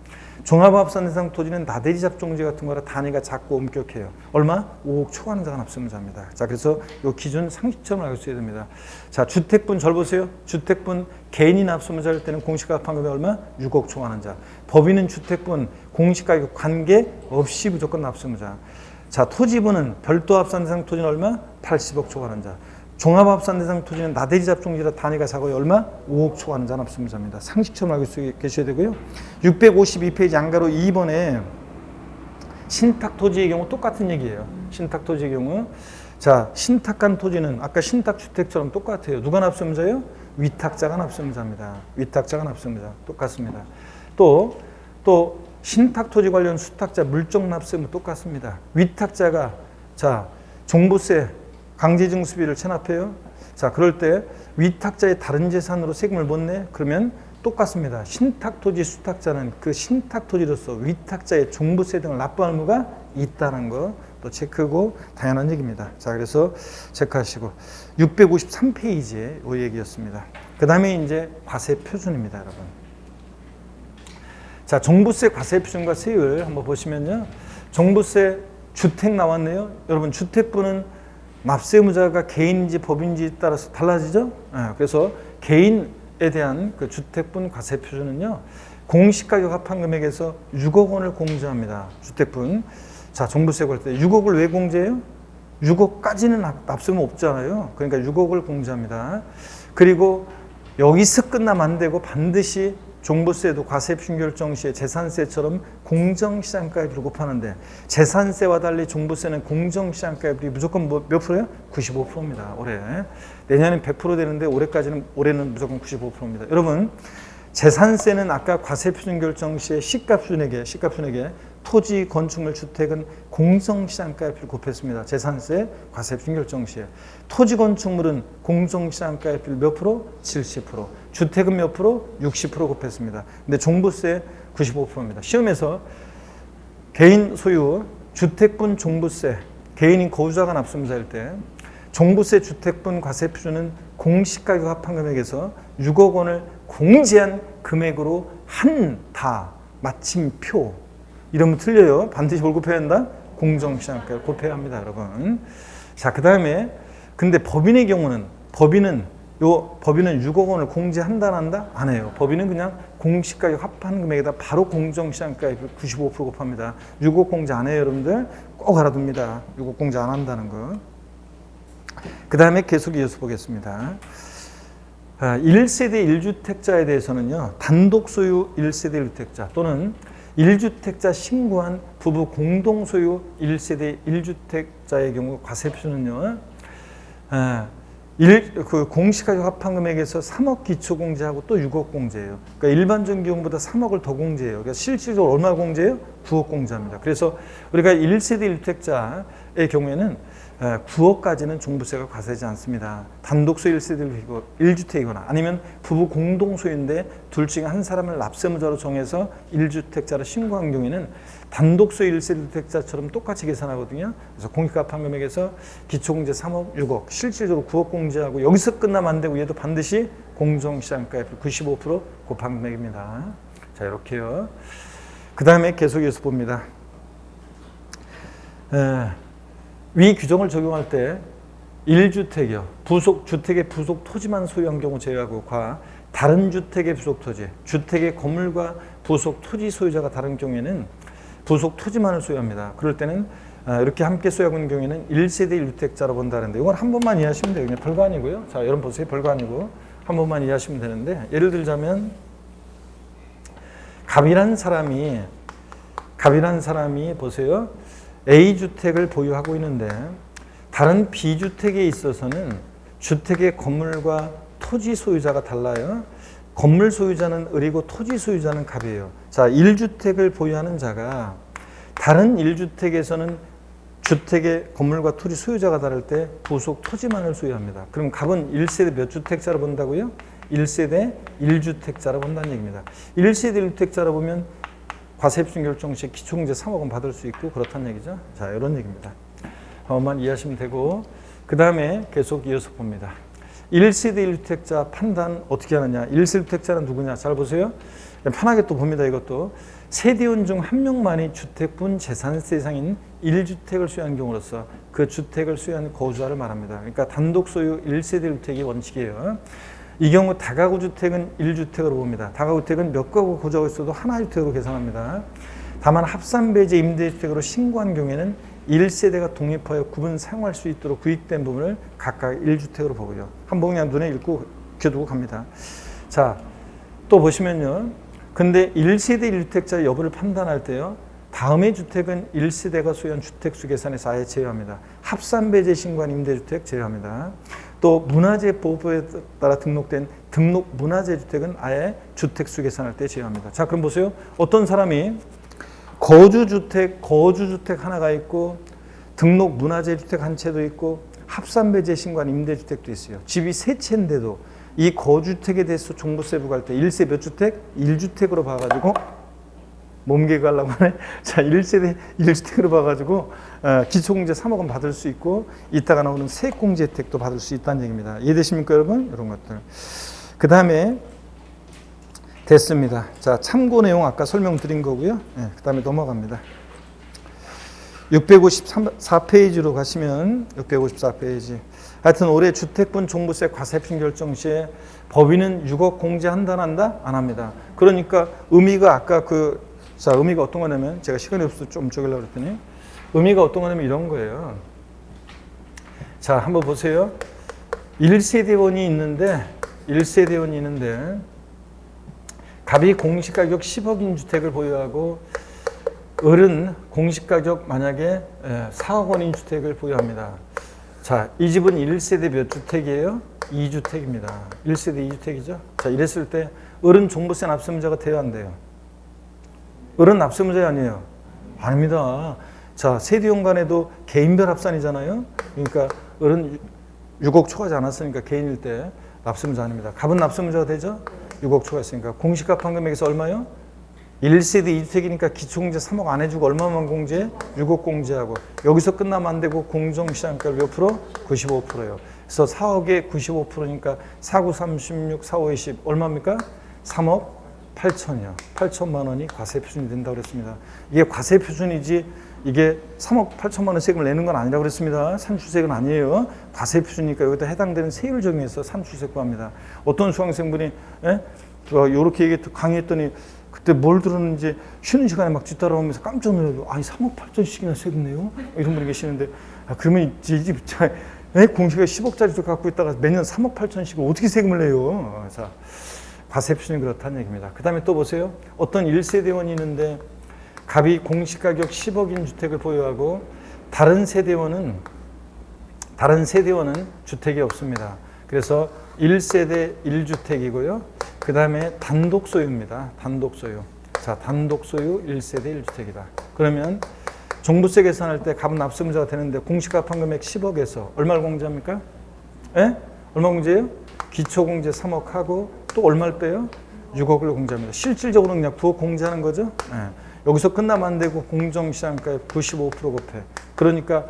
종합합산 대상 토지는 나대지 잡종지 같은 거라 단위가 작고 엄격해요. 얼마? 5억 초과하는 자가 납세의무자입니다. 자, 그래서 이 기준 상식처럼 알고 있어야 됩니다. 자, 주택분 절 보세요. 주택분 개인이 납세의무자일 때는 공시가격 판금이 얼마? 6억 초과하는 자. 법인은 주택분 공시가격 관계 없이 무조건 납세의무자. 자, 토지분은 별도 합산 대상 토지는 얼마? 80억 초과하는 자. 종합합산 대상 토지는 나대지 잡종지라 단위가 작아요. 얼마? 5억 초과하는 자 납세의무자입니다. 상식처럼 알고 계셔야 되고요. 652페이지 안가로 2번에 신탁 토지의 경우 똑같은 얘기예요. 신탁 토지의 경우. 자, 신탁한 토지는 아까 신탁주택처럼 똑같아요. 누가 납세의무자예요? 위탁자가 납세의무자입니다. 위탁자가 납세의무자. 똑같습니다. 또 신탁 토지 관련 수탁자 물적 납세 의무 똑같습니다. 위탁자가 자, 종부세 강제징수비를 체납해요. 자, 그럴 때 위탁자의 다른 재산으로 세금을 못 내? 그러면 똑같습니다. 신탁토지 수탁자는 그 신탁토지로서 위탁자의 종부세 등을 납부할 의무가 있다는 거 또 체크고 당연한 얘기입니다. 자, 그래서 체크하시고 653페이지에 이 얘기였습니다. 그 다음에 이제 과세 표준입니다, 여러분. 자, 종부세 과세 표준과 세율 한번 보시면요. 종부세 주택 나왔네요. 여러분, 주택분은 납세의무자가 개인인지 법인지에 따라서 달라지죠. 그래서 개인에 대한 그 주택분 과세 표준은요, 공시가격 합한 금액에서 6억 원을 공제합니다. 주택분. 자, 종부세 걸 때 6억을 왜 공제해요? 6억까지는 납세의무 없잖아요. 그러니까 6억을 공제합니다. 그리고 여기서 끝나면 안 되고 반드시 종부세도 과세 표준 결정 시에 재산세처럼 공정시장가액으로 곱하는데, 재산세와 달리 종부세는 공정시장가액이 무조건 몇 프로예요? 95%입니다. 올해. 내년엔 100% 되는데 올해는 무조건 95%입니다. 여러분, 재산세는 아까 과세 표준 결정 시에 시가표준액에 토지, 건축물, 주택은 공정시장가액을 곱했습니다. 재산세, 과세 표준 결정 시에. 토지, 건축물은 공정시장가액 몇 프로? 70%. 주택은 몇 프로? 60% 곱했습니다. 근데 종부세 95%입니다. 시험에서 개인 소유, 주택분 종부세, 개인인 거주자가 납세의무자일 때 종부세 주택분 과세 표준은 공시가격 합한 금액에서 6억 원을 공제한 금액으로 한다. 마침표. 이러면 틀려요. 반드시 뭘 곱해야 한다? 공정시장가액 곱해야 합니다, 여러분. 자, 그 다음에 근데 법인의 경우는 법인은 6억 원을 공제한다, 안 한다? 안 해요. 법인은 그냥 공시가격 합한 금액에다 바로 공정시장가액 95% 곱합니다. 6억 공제 안 해요, 여러분들. 꼭 알아둡니다. 6억 공제 안 한다는 거. 그 다음에 계속 이어서 보겠습니다. 1세대 1주택자에 대해서는요, 단독 소유 1세대 1주택자 또는 1주택자 신고한 부부 공동소유 1세대 1주택자의 경우 과세 표준은요, 그 공시가격 합판금액에서 3억 기초공제하고 또 6억 공제예요. 그러니까 일반적인 경우보다 3억을 더 공제해요. 그러니까 실질적으로 얼마 공제해요? 9억 공제합니다. 그래서 우리가 1세대 1주택자의 경우에는 9억까지는 종부세가 과세하지 않습니다. 단독소 1세대 1주택이거나 아니면 부부 공동소유인데 둘 중에 한 사람을 납세무자로 정해서 1주택자로 신고한 경우에는 단독소 1세대 1주택자처럼 똑같이 계산하거든요. 그래서 공시가판금액에서 기초공제 3억, 6억, 실질적으로 9억 공제하고 여기서 끝나면 안 되고 얘도 반드시 공정시장가의 95% 곱한금액입니다. 자, 이렇게요. 그 다음에 계속해서 봅니다. 위 규정을 적용할 때 1주택이요. 주택의 부속 토지만 소유한 경우 제외하고 다른 주택의 부속 토지, 주택의 건물과 부속 토지 소유자가 다른 경우에는 부속 토지만을 소유합니다. 그럴 때는 이렇게 함께 소유하고 있는 경우에는 1세대 1주택자로 본다는데 이건 한 번만 이해하시면 돼요. 그냥 별거 아니고요. 자, 여러분 보세요. 별거 아니고 한 번만 이해하시면 되는데 예를 들자면 갑이란 사람이 보세요. A주택을 보유하고 있는데 다른 B주택에 있어서는 주택의 건물과 토지 소유자가 달라요. 건물 소유자는 을이고 토지 소유자는 갑이에요. 자, 1주택을 보유하는 자가 다른 1주택에서는 주택의 건물과 토지 소유자가 다를 때 부속 토지만을 소유합니다. 그럼 갑은 1세대 몇 주택자로 본다고요? 1세대 1주택자로 본다는 얘기입니다. 1세대 1주택자로 보면 과세표준 결정 시 기초공제 3억은 받을 수 있고 그렇다는 얘기죠. 자, 이런 얘기입니다. 한번만 이해하시면 되고 그 다음에 계속 이어서 봅니다. 1세대 1주택자 판단 어떻게 하느냐. 1세대 1주택자는 누구냐. 잘 보세요. 편하게 또 봅니다. 이것도 세대원 중 한 명만이 주택분 재산세 이상인 1주택을 소유한 경우로서 그 주택을 소유한 거주자를 말합니다. 그러니까 단독 소유 1세대 1주택이 원칙이에요. 이 경우 다가구 주택은 1주택으로 봅니다. 다가구 주택은 몇 가구 거주하고 있어도 하나의 주택으로 계산합니다. 다만 합산배제 임대주택으로 신고한 경우에는 1세대가 독립하여 구분 사용할 수 있도록 구입된 부분을 각각 1주택으로 보고요. 한번 그냥 눈에 읽고 익혀두고 갑니다. 자, 또 보시면요. 근데 1세대 1주택자 여부를 판단할 때요. 다음의 주택은 1세대가 소유한 주택수 계산에서 아예 제외합니다. 합산배제 신고한 임대주택 제외합니다. 또 문화재 보호법에 따라 등록된 등록 문화재 주택은 아예 주택수 계산할 때 제외합니다. 자, 그럼 보세요. 어떤 사람이 거주주택 하나가 있고 등록 문화재 주택 한 채도 있고 합산배제 신고한 임대주택도 있어요. 집이 세 채인데도 이 거주택에 대해서 종부세 부과할 때 1세 몇 주택? 1주택으로 봐가지고 몸개그 하려고 하네. 자, 1세대 1주택으로 봐가지고 기초공제 3억은 받을 수 있고 이따가 나오는 세액공제 혜택도 받을 수 있다는 얘기입니다. 이해되십니까 여러분? 이런 것들. 그 다음에 됐습니다. 자, 참고 내용 아까 설명드린 거고요. 그 다음에 넘어갑니다. 654페이지로 가시면 654페이지. 하여튼 올해 주택분 종부세 과세표준 결정 시에 법인은 6억 공제한다 안 한다? 안 합니다. 그러니까 의미가 아까 자, 의미가 어떤 거냐면 제가 시간이 없어서 좀 적으려고 그랬더니 의미가 어떤 거냐면 이런 거예요. 자, 한번 보세요. 1세대원이 있는데 갑이 공시가격 10억인 주택을 보유하고 을은 공시가격 만약에 4억 원인 주택을 보유합니다. 자, 이 집은 1세대 몇 주택이에요? 2주택입니다. 1세대 2주택이죠. 자, 이랬을 때 을은 종부세 납세문자가 돼야 안 돼요? 을은 납세문자 아니에요? 아닙니다. 자, 세대원 간에도 개인별 합산이잖아요. 그러니까 을은 6억 초과하지 않았으니까 개인일 때 납세문자 아닙니다. 갑은 납세문자가 되죠? 6억 초과했으니까. 공시가판금액에서 얼마요? 1세대 2주택이니까 기초공제 3억 안 해주고 얼마만 공제? 6억 공제하고 여기서 끝나면 안 되고 공정시장가율 몇 프로? 95%예요. 그래서 4억에 95%니까 4, 9, 36, 4, 5, 20 얼마입니까? 3억 8천이요. 8천만 원이 과세표준이 된다고 그랬습니다. 이게 과세표준이지 이게 3억 8천만 원 세금을 내는 건 아니라고 그랬습니다. 산출세금은 아니에요. 과세표준이니까 여기다 해당되는 세율 적용해서 산출세 구합니다. 어떤 수강생분이 이렇게 강의했더니 그때 뭘 들었는지 쉬는 시간에 막 뒤따라오면서 깜짝 놀라고 아니 3억 8천씩이나 세금 내요? 이런 분이 계시는데 그러면 이 집 공시가 10억짜리도 갖고 있다가 매년 3억 8천씩을 어떻게 세금을 내요? 자, 과세표준이 그렇다는 얘기입니다. 그 다음에 또 보세요. 어떤 1세대원이 있는데 갑이 공시가격 10억인 주택을 보유하고 다른 세대원은 주택이 없습니다. 그래서 1세대 1주택이고요. 그 다음에 단독 소유입니다. 단독 소유. 자, 단독 소유 1세대 1주택이다. 그러면 종부세 계산할 때 갑은 납세무자가 되는데 공시가판 금액 10억에서 얼마를 공제합니까? 예? 얼마 공제해요? 기초공제 3억 하고 또 얼마를 빼요? 6억을 공제합니다. 실질적으로 그냥 9억 공제하는 거죠. 예. 여기서 끝나면 안 되고 공정시장가의 95% 곱해. 그러니까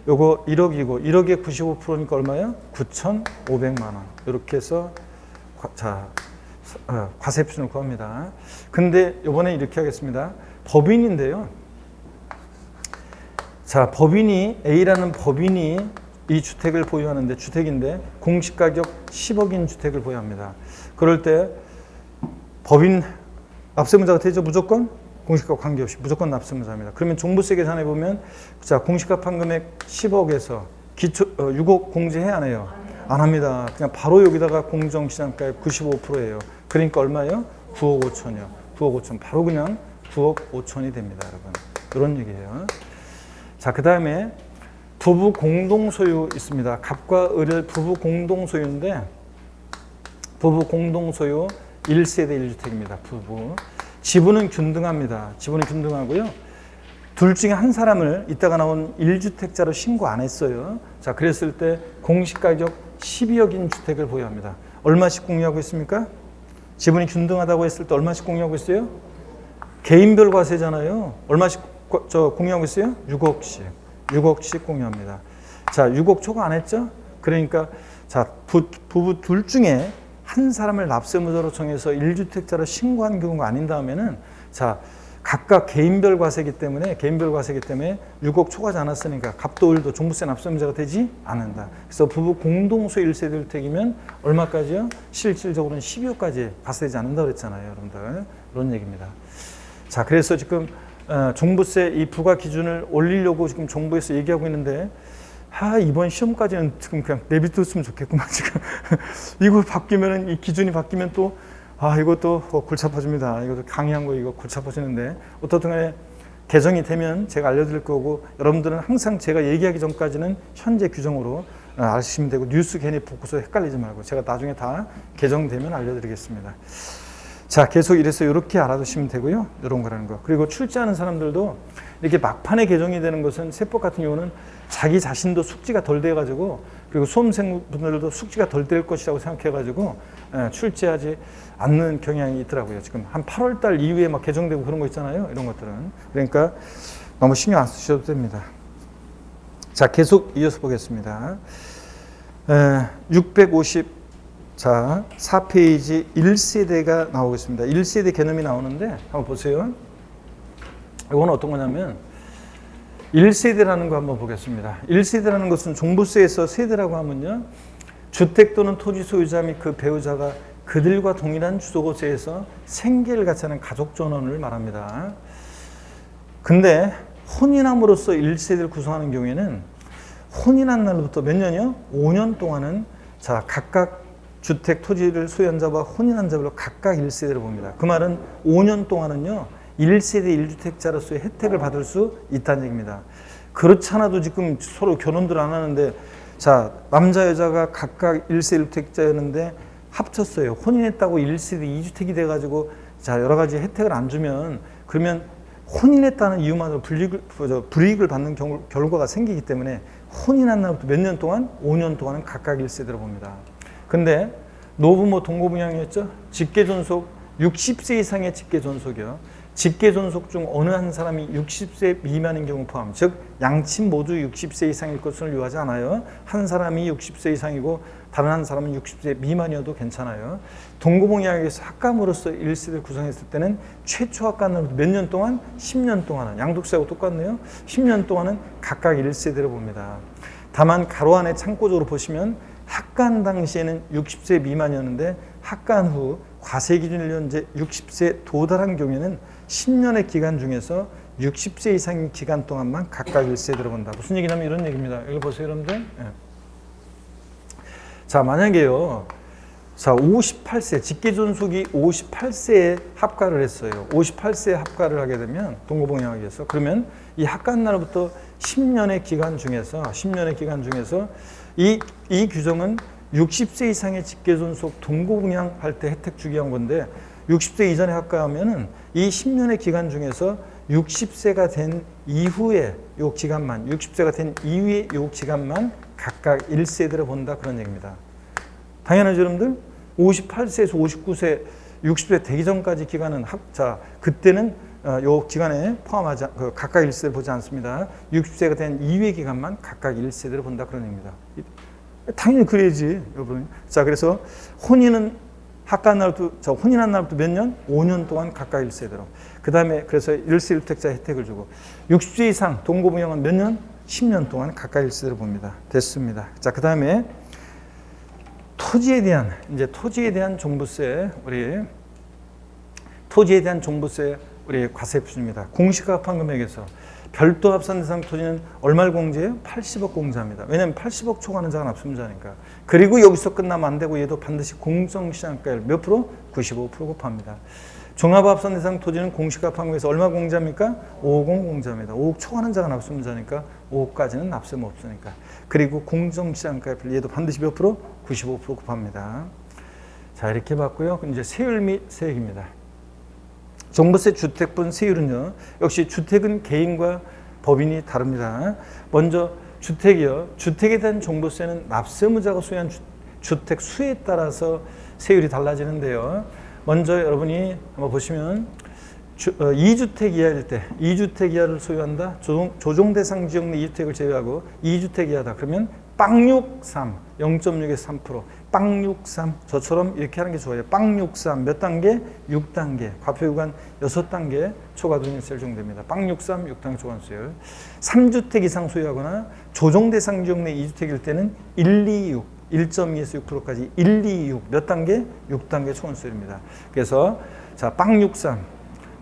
요거 1억이고 1억에 95%니까 얼마예요? 9,500만 원. 이렇게 해서 과세표준을 구합니다. 근데 요번에 이렇게 하겠습니다. 법인인데요. 자, 법인이 A라는 법인이 이 주택을 보유하는데 주택인데 공시가격 10억인 주택을 보유합니다. 그럴 때 법인 납세무자가 되죠. 무조건 공시가 관계없이 무조건 납세무자입니다. 그러면 종부세 계산해 보면 자, 공시가판 금액 10억에서 기초 6억 공제해 안 해요? 안 합니다. 그냥 바로 여기다가 공정시장가의 95%예요. 그러니까 얼마예요? 9억 5천이요. 9억 5천. 바로 그냥 9억 5천이 됩니다, 여러분. 이런 얘기예요. 자, 그 다음에 부부 공동 소유 있습니다. 갑과 을을 부부 공동 소유인데 부부 공동 소유 1세대 1주택입니다. 부부. 지분은 균등합니다. 지분은 균등하고요. 둘 중에 한 사람을 이따가 나온 1주택자로 신고 안 했어요. 자, 그랬을 때 공시가격 12억인 주택을 보유합니다. 얼마씩 공유하고 있습니까? 지분이 균등하다고 했을 때 얼마씩 공유하고 있어요? 개인별 과세잖아요. 얼마씩 공유하고 있어요? 6억씩. 6억씩 공유합니다. 자, 6억 초과 안 했죠? 그러니까 자, 부부 둘 중에 한 사람을 납세무자로 정해서 1주택자로 신고한 경우가 아닌 다음에는 자, 각각 개인별 과세이기 때문에 6억 초과하지 않았으니까 갑도 을도 종부세 납세무자가 되지 않는다. 그래서 부부 공동소유 1세대 1주택이면 얼마까지요? 실질적으로는 12억까지 과세되지 않는다고 그랬잖아요, 여러분들. 이런 얘기입니다. 자, 그래서 지금 종부세 이 부과 기준을 올리려고 지금 정부에서 얘기하고 있는데 이번 시험까지는 지금 그냥 내비뒀으면 좋겠구만, 지금. 이거 바뀌면은, 이 기준이 바뀌면 또, 이것도 골치 아파집니다. 이것도 강의한 거 이거 골치 아파지는데, 어떻든 간에 개정이 되면 제가 알려드릴 거고, 여러분들은 항상 제가 얘기하기 전까지는 현재 규정으로 아시면 되고, 뉴스 괜히 보고서 헷갈리지 말고, 제가 나중에 다 개정되면 알려드리겠습니다. 자, 계속 이래서 이렇게 알아두시면 되고요. 이런 거라는 거. 그리고 출제하는 사람들도 이렇게 막판에 개정이 되는 것은 세법 같은 경우는 자기 자신도 숙지가 덜 돼가지고 그리고 수험생분들도 숙지가 덜 될 것이라고 생각해가지고 출제하지 않는 경향이 있더라고요. 지금 한 8월 달 이후에 막 개정되고 그런 거 있잖아요. 이런 것들은. 그러니까 너무 신경 안 쓰셔도 됩니다. 자, 계속 이어서 보겠습니다. 자, 4페이지 1세대가 나오겠습니다. 1세대 개념이 나오는데 한번 보세요. 이건 어떤 거냐면 1세대라는 거 한번 보겠습니다. 1세대라는 것은 종부세에서 세대라고 하면요. 주택 또는 토지 소유자 및 그 배우자가 그들과 동일한 주소곳에서 생계를 같이 하는 가족 전원을 말합니다. 근데 혼인함으로써 1세대를 구성하는 경우에는 혼인한 날부터 몇 년이요? 5년 동안은 자, 각각 주택, 토지를 소유한 자와 혼인한 자별로 각각 1세대를 봅니다. 그 말은 5년 동안은요, 1세대 1주택자로서의 혜택을 받을 수 있다는 얘기입니다. 그렇지 않아도 지금 서로 결혼들 안 하는데, 자, 남자, 여자가 각각 1세대 1주택자였는데 합쳤어요. 혼인했다고 1세대 2주택이 돼가지고, 자, 여러 가지 혜택을 안 주면, 그러면 혼인했다는 이유만으로 불이익을 받는 결과가 생기기 때문에 혼인한 날부터 몇 년 동안? 5년 동안은 각각 1세대로 봅니다. 근데 노부모 동거부양이었죠. 직계존속 60세 이상의 직계존속이요. 직계존속 중 어느 한 사람이 60세 미만인 경우 포함. 즉 양친 모두 60세 이상일 것을 요하지 않아요. 한 사람이 60세 이상이고 다른 한 사람은 60세 미만이어도 괜찮아요. 동거부양에서 합감으로서 1세대를 구성했을 때는 최초 합감은 몇 년 동안? 10년 동안은. 양도세하고 똑같네요. 10년 동안은 각각 1세대를 봅니다. 다만 가로 안에 참고적으로 보시면 합간 당시에는 60세 미만이었는데 합간 후 과세 기준일 현재 60세 도달한 경우에는 10년의 기간 중에서 60세 이상의 기간 동안만 각각 1세대로 본다. 무슨 얘기냐면 이런 얘기입니다. 여기 보세요, 여러분들. 자, 만약에요. 자, 58세, 직계존속이 58세에 합가를 했어요. 58세에 합가를 하게 되면 동거부양하기 위해서. 그러면 이 합간 날부터 10년의 기간 중에서 이 규정은 60세 이상의 직계존속 동고분양할 때 혜택 주기 한 건데 60세 이전에 합가하면은 이 10년의 기간 중에서 60세가 된 이후에 요 기간만 60세가 된 이후에 요 기간만 각각 1세대로 본다 그런 얘기입니다. 당연하죠, 여러분들. 58세에서 59세 60세 되기 전까지 기간은 자 그때는 요 기간에 포함하지 각각 1세를 보지 않습니다. 60세가 된 이후의 기간만 각각 1세대로 본다 그런 얘기입니다. 당연히 그래야지, 여러분. 자, 그래서 혼인은 합가한 날부터 혼인한 날부터 몇 년? 5년 동안 각각 1세대로. 그 다음에 그래서 1세 1택자 혜택을 주고 60세 이상 동고부양은 몇 년? 10년 동안 각각 1세대로 봅니다. 됐습니다. 자, 그 다음에 토지에 대한 종부세 우리 과세 표준입니다. 공시가합한 금액에서 별도 합산 대상 토지는 얼마를 공제해요? 80억 공제합니다. 왜냐하면 80억 초과하는 자가 납세자니까. 그리고 여기서 끝나면 안 되고 얘도 반드시 공정시장가율 몇 프로? 95% 곱합니다. 종합합산 대상 토지는 공시가합한 금액에서 얼마 공제합니까? 5억 공제합니다. 5억 초과하는 자가 납세자니까 5억까지는 납세가 없으니까. 그리고 공정시장가율 얘도 반드시 몇 프로? 95% 곱합니다. 자, 이렇게 봤고요. 이제 세율 및 세액입니다. 종부세 주택분 세율은요, 역시 주택은 개인과 법인이 다릅니다. 먼저 주택이요. 주택에 대한 종부세는 납세무자가 소유한 주택 수에 따라서 세율이 달라지는데요. 먼저 여러분이 한번 보시면 2주택 이하일 때 2주택 이하를 소유한다. 조정대상 지역 내 2주택을 제외하고 2주택 이하다. 그러면 빵63 0.6에서 3% 빵63 저처럼 이렇게 하는 게 좋아요. 빵63 몇 단계? 6단계. 과표유관 6단계 초과도인세율 적용됩니다. 빵63 6단계 초과세율. 3주택 이상 소유하거나 조정대상 지역 내 2주택일 때는 126 1.2에서 6%까지 126 몇 단계? 6단계 초과세율입니다. 그래서 자, 빵63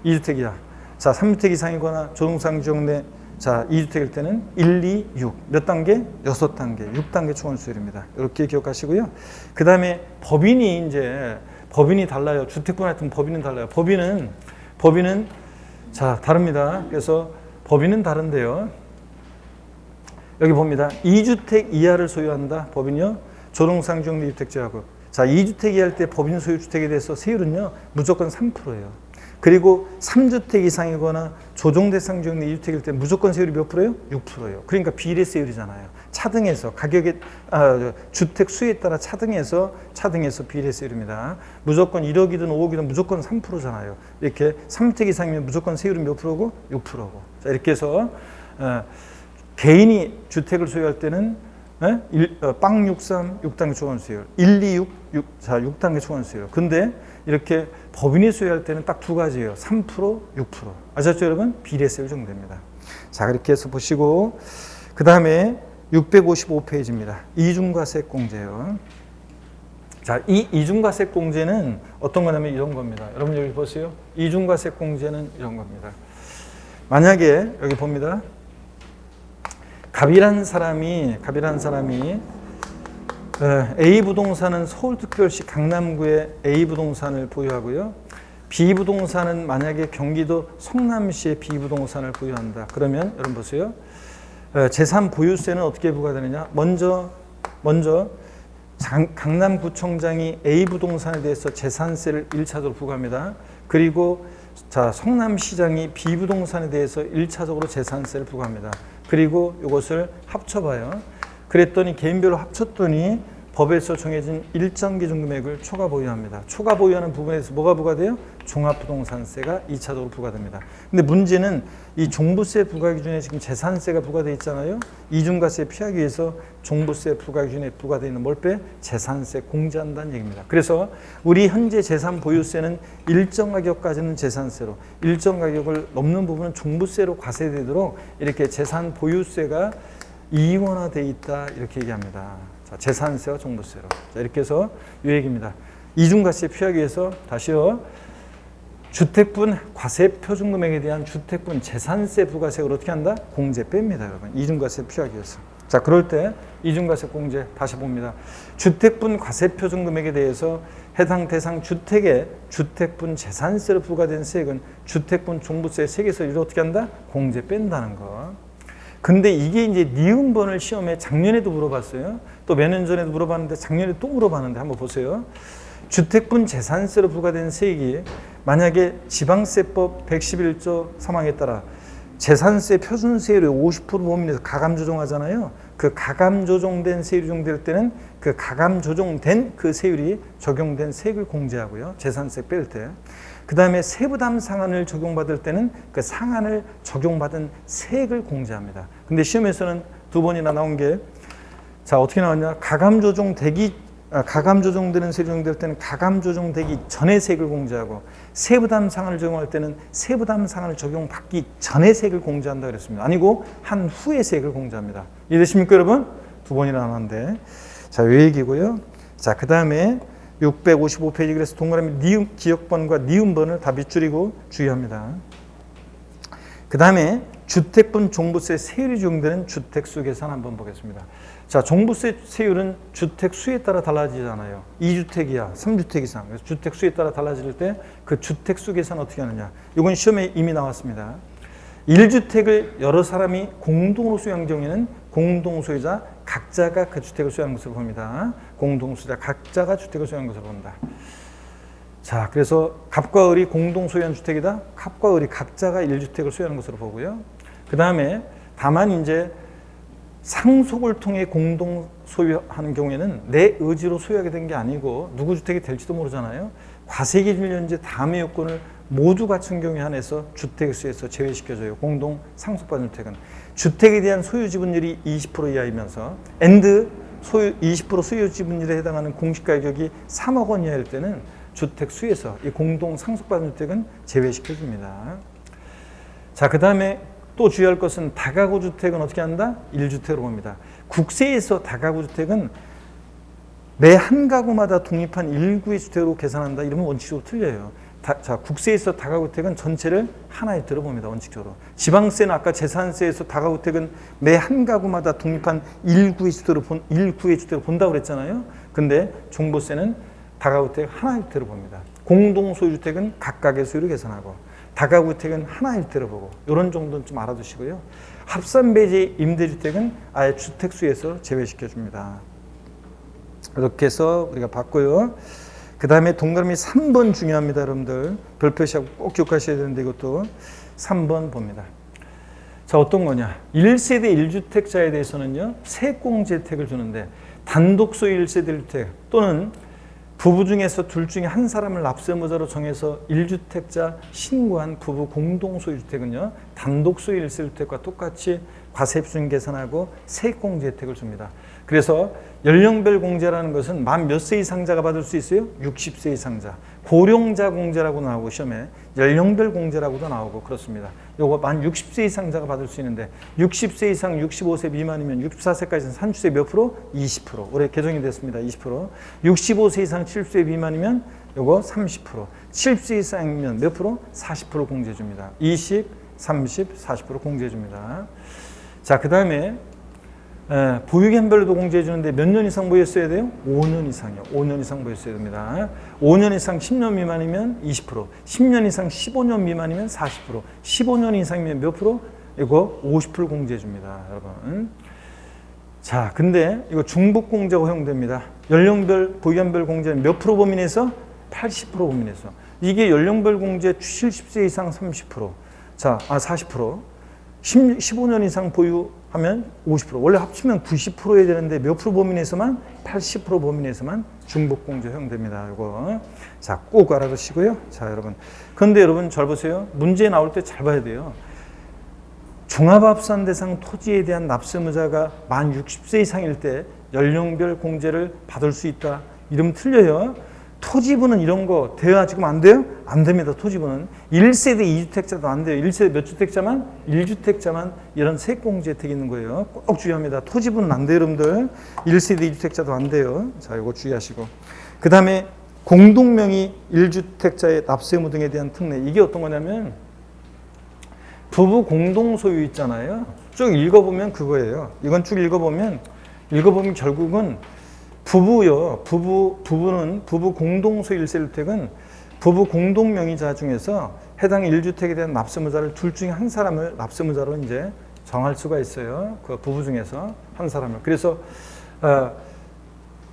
2주택 이하. 자, 3주택 이상이거나 조정대상 지역 내 자, 2주택일 때는 1, 2, 6. 몇 단계? 6단계. 6단계 초과세율입니다. 이렇게 기억하시고요. 그 다음에 법인이 달라요. 주택분 같은 법인은 달라요. 법인은 자, 다릅니다. 그래서 법인은 다른데요. 여기 봅니다. 2주택 이하를 소유한다. 법인이요. 조정상 지역 내 2주택 제하고. 자, 2주택 이하일 때 법인 소유 주택에 대해서 세율은요. 무조건 3%예요. 그리고 3주택 이상이거나 조정대상 지역 내 2주택일 때 무조건 세율이 몇 프로예요? 6%예요. 그러니까 비례세율이잖아요. 차등해서 가격의 주택 수에 따라 차등해서 비례세율입니다. 무조건 1억이든 5억이든 무조건 3%잖아요. 이렇게 3주택 이상이면 무조건 세율은 몇 프로고? 6%고. 자, 이렇게 해서 개인이 주택을 소유할 때는 빵 63 6단계 초과세율, 1, 2, 6 자 6단계 초과세율. 근데 이렇게 법인이 소유할 때는 딱 두 가지예요. 3%, 6%. 아셨죠, 여러분? 비례세율 적용됩니다. 자, 그렇게 해서 보시고 그 다음에 655페이지입니다. 이중과세공제요. 자, 이 이중과세공제는 어떤 거냐면 이런 겁니다. 여러분 여기 보세요. 이중과세공제는 이런 겁니다. 만약에 여기 봅니다. 갑이라는 사람이 A 부동산은 서울특별시 강남구에 A 부동산을 보유하고요. B 부동산은 만약에 경기도 성남시에 B 부동산을 보유한다. 그러면 여러분 보세요. 재산 보유세는 어떻게 부과되느냐? 먼저 강남구청장이 A 부동산에 대해서 재산세를 1차적으로 부과합니다. 그리고 자, 성남시장이 B 부동산에 대해서 1차적으로 재산세를 부과합니다. 그리고 이것을 합쳐봐요. 그랬더니 개인별로 합쳤더니 법에서 정해진 일정 기준 금액을 초과 보유합니다. 초과 보유하는 부분에서 뭐가 부과돼요? 종합부동산세가 2차적으로 부과됩니다. 근데 문제는 이 종부세 부과 기준에 지금 재산세가 부과되어 있잖아요. 이중과세 피하기 위해서 종부세 부과 기준에 부과되어 있는 뭘 빼? 재산세 공제한다는 얘기입니다. 그래서 우리 현재 재산 보유세는 일정 가격까지는 재산세로, 일정 가격을 넘는 부분은 종부세로 과세되도록 이렇게 재산 보유세가 이원화되어 있다 이렇게 얘기합니다. 자, 재산세와 종부세로. 자, 이렇게 해서 이 얘기입니다. 이중과세 피하기 위해서 다시요. 주택분 과세 표준금액에 대한 주택분 재산세 부과세를 어떻게 한다? 공제 뺍니다, 여러분. 이중과세 피하기 위해서. 자, 그럴 때 이중과세 공제 다시 봅니다. 주택분 과세 표준금액에 대해서 해당 대상 주택에 주택분 재산세로 부과된 세액은 주택분 종부세 세액에서 이를 어떻게 한다? 공제 뺀다는 거. 근데 이게 이제 니은번을 시험에 작년에도 물어봤어요. 또 몇 년 전에도 물어봤는데 작년에 또 물어봤는데 한번 보세요. 주택분 재산세로 부과된 세액이 만약에 지방세법 111조 3항에 따라 재산세 표준세율의 50% 범위에서 가감 조정하잖아요. 그 가감 조정된 세율이 적용될 때는 그 가감 조정된 그 세율이 적용된 세액을 공제하고요. 재산세 뺄 때. 그 다음에 세부담 상한을 적용받을 때는 그 상한을 적용받은 세액을 공제합니다. 근데 시험에서는 두 번이나 나온 게, 자, 어떻게 나왔냐? 가감 조정되는 세율이 적용될 때는 가감 조정되기 전에 세액을 공제하고, 세부담 상한을 적용할 때는 세부담 상한을 적용받기 전에 세액을 공제한다 그랬습니다. 아니고 한 후에 세액을 공제합니다. 이해되십니까, 여러분? 두 번이나 나왔는데. 자, 요 얘기고요. 자, 그 다음에 655페이지, 그래서 동그라미 니은 기역번과 니은번을 다 밑줄이고 주의합니다. 그 다음에 주택분 종부세 세율이 적용되는 주택수 계산 한번 보겠습니다. 자, 종부세 세율은 주택수에 따라 달라지잖아요. 2주택이야, 3주택 이상. 그래서 주택수에 따라 달라질 때 그 주택수 계산 어떻게 하느냐. 이건 시험에 이미 나왔습니다. 1주택을 여러 사람이 공동으로 소유한 경우에는 공동소유자 각자가 그 주택을 소유하는 것으로 봅니다. 공동소유자 각자가 주택을 소유하는 것으로 본다. 자, 그래서 갑과 을이 공동소유한 주택이다. 갑과 을이 각자가 1주택을 소유하는 것으로 보고요. 그 다음에 다만 이제 상속을 통해 공동 소유하는 경우에는 내 의지로 소유하게 된 게 아니고 누구 주택이 될지도 모르잖아요. 과세기준련제 다음의 요건을 모두 갖춘 경우에 한해서 주택수에서 제외시켜줘요. 공동 상속받은 주택은 주택에 대한 소유 지분율이 20% 이하이면서 소유 20% 소유 지분율에 해당하는 공시가격이 3억 원 이하일 때는 주택수에서 이 공동 상속받은 주택은 제외시켜줍니다. 자, 그 다음에 또 주의할 것은 다가구 주택은 어떻게 한다? 1주택으로 봅니다. 국세에서 다가구 주택은 매 한 가구마다 독립한 1구의 주택으로 계산한다. 이러면 원칙적으로 틀려요. 자, 국세에서 다가구 주택은 전체를 하나에 들어봅니다. 원칙적으로. 지방세는 아까 재산세에서 다가구 주택은 매 한 가구마다 독립한 1구의 주택으로 본다고 그랬잖아요. 근데 종부세는 다가구 주택 하나에 들어봅니다. 공동소유주택은 각각의 소유를 계산하고 다가구 주택은 하나에 들어보고 이런 정도는 좀 알아두시고요. 합산배제 임대주택은 아예 주택수에서 제외시켜줍니다. 이렇게 해서 우리가 봤고요. 그 다음에 동그라미 3번 중요합니다. 여러분들 별표시하고 꼭 기억하셔야 되는데 이것도 3번 봅니다. 자, 어떤 거냐. 1세대 1주택자에 대해서는요. 세액공제 혜택을 주는데 단독소유 1세대 1주택 또는 부부 중에서 둘 중에 한 사람을 납세무자로 정해서 1주택자 신고한 부부 공동소유주택은요. 단독소유 1세주택과 똑같이 과세비중 계산하고 세액공제 혜택을 줍니다. 그래서 연령별 공제라는 것은 만 몇 세 이상자가 받을 수 있어요? 60세 이상자. 고령자 공제라고 나오고 시험에 연령별 공제라고도 나오고 그렇습니다. 요거 만 60세 이상자가 받을 수 있는데 60세 이상 65세 미만이면 64세까지는 산출세 몇 프로? 20%. 올해 개정이 됐습니다. 20%. 65세 이상 70세 미만이면 요거 30%. 70세 이상이면 몇 프로? 40% 공제 줍니다. 20, 30, 40% 공제 줍니다. 자, 그 다음에 보유기한별로도 공제해 주는데 몇 년 이상 보유했어야 돼요? 5년 이상이요. 5년 이상 보유했어야 됩니다. 5년 이상 10년 미만이면 20%, 10년 이상 15년 미만이면 40%, 15년 이상이면 몇 프로? 이거 50% 공제해 줍니다, 여러분. 자, 근데 이거 중복 공제가 허용됩니다. 연령별 보유기한별 공제는 몇 프로 범위 내에서? 80% 범위 내에서. 이게 연령별 공제 70세 이상 30%. 자, 40%. 15년 이상 보유하면 50%. 원래 합치면 90% 해야 되는데 몇 프로 범위 내에서만? 80% 범위 내에서만 중복공제 허용됩니다. 이거. 자, 꼭 알아두시고요. 자, 여러분. 그런데 여러분 잘 보세요. 문제 나올 때 잘 봐야 돼요. 종합합산 대상 토지에 대한 납세무자가 만 60세 이상일 때 연령별 공제를 받을 수 있다. 이러면 틀려요. 토지분은 이런 거 돼야 지금 안 돼요? 안 됩니다. 토지분은 1세대 2주택자도 안 돼요. 1세대 몇 주택자만? 1주택자만 이런 세액공제 혜택이 있는 거예요. 꼭 주의합니다. 토지분은 안 돼요, 여러분들. 1세대 2주택자도 안 돼요. 자, 이거 주의하시고. 그 다음에 공동명의 1주택자의 납세의무 등에 대한 특례. 이게 어떤 거냐면 부부 공동소유 있잖아요. 쭉 읽어보면 그거예요. 이건 쭉 읽어보면 결국은 부부는 부부 공동소유 1세주택은 부부 공동명의자 중에서 해당 1주택에 대한 납세무자를 둘 중에 한 사람을 납세무자로 이제 정할 수가 있어요. 그 부부 중에서 한 사람을. 그래서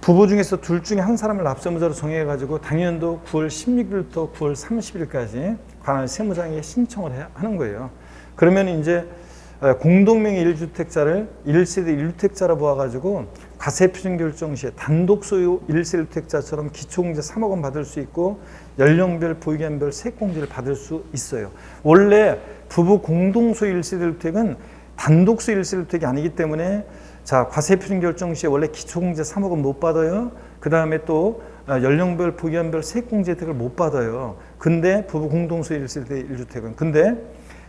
부부 중에서 둘 중에 한 사람을 납세무자로 정해가지고 당연도 9월 16일부터 9월 30일까지 관할 세무장에게 신청을 하는 거예요. 그러면 이제 공동명의 1주택자를 1세대 1주택자로 보아가지고 과세표준 결정 시에 단독 소유 1세대 1주택자처럼 기초공제 3억 원 받을 수 있고 연령별 보유기간별 세액공제를 받을 수 있어요. 원래 부부 공동소유 1세대 1주택은 단독 소유 1세대 1주택이 아니기 때문에 자, 과세표준 결정 시에 원래 기초공제 3억은 못 받아요. 그 다음에 또 연령별, 보유기간별 세액공제 혜택을 못 받아요. 근데 부부 공동소유 1세대 1주택은. 근데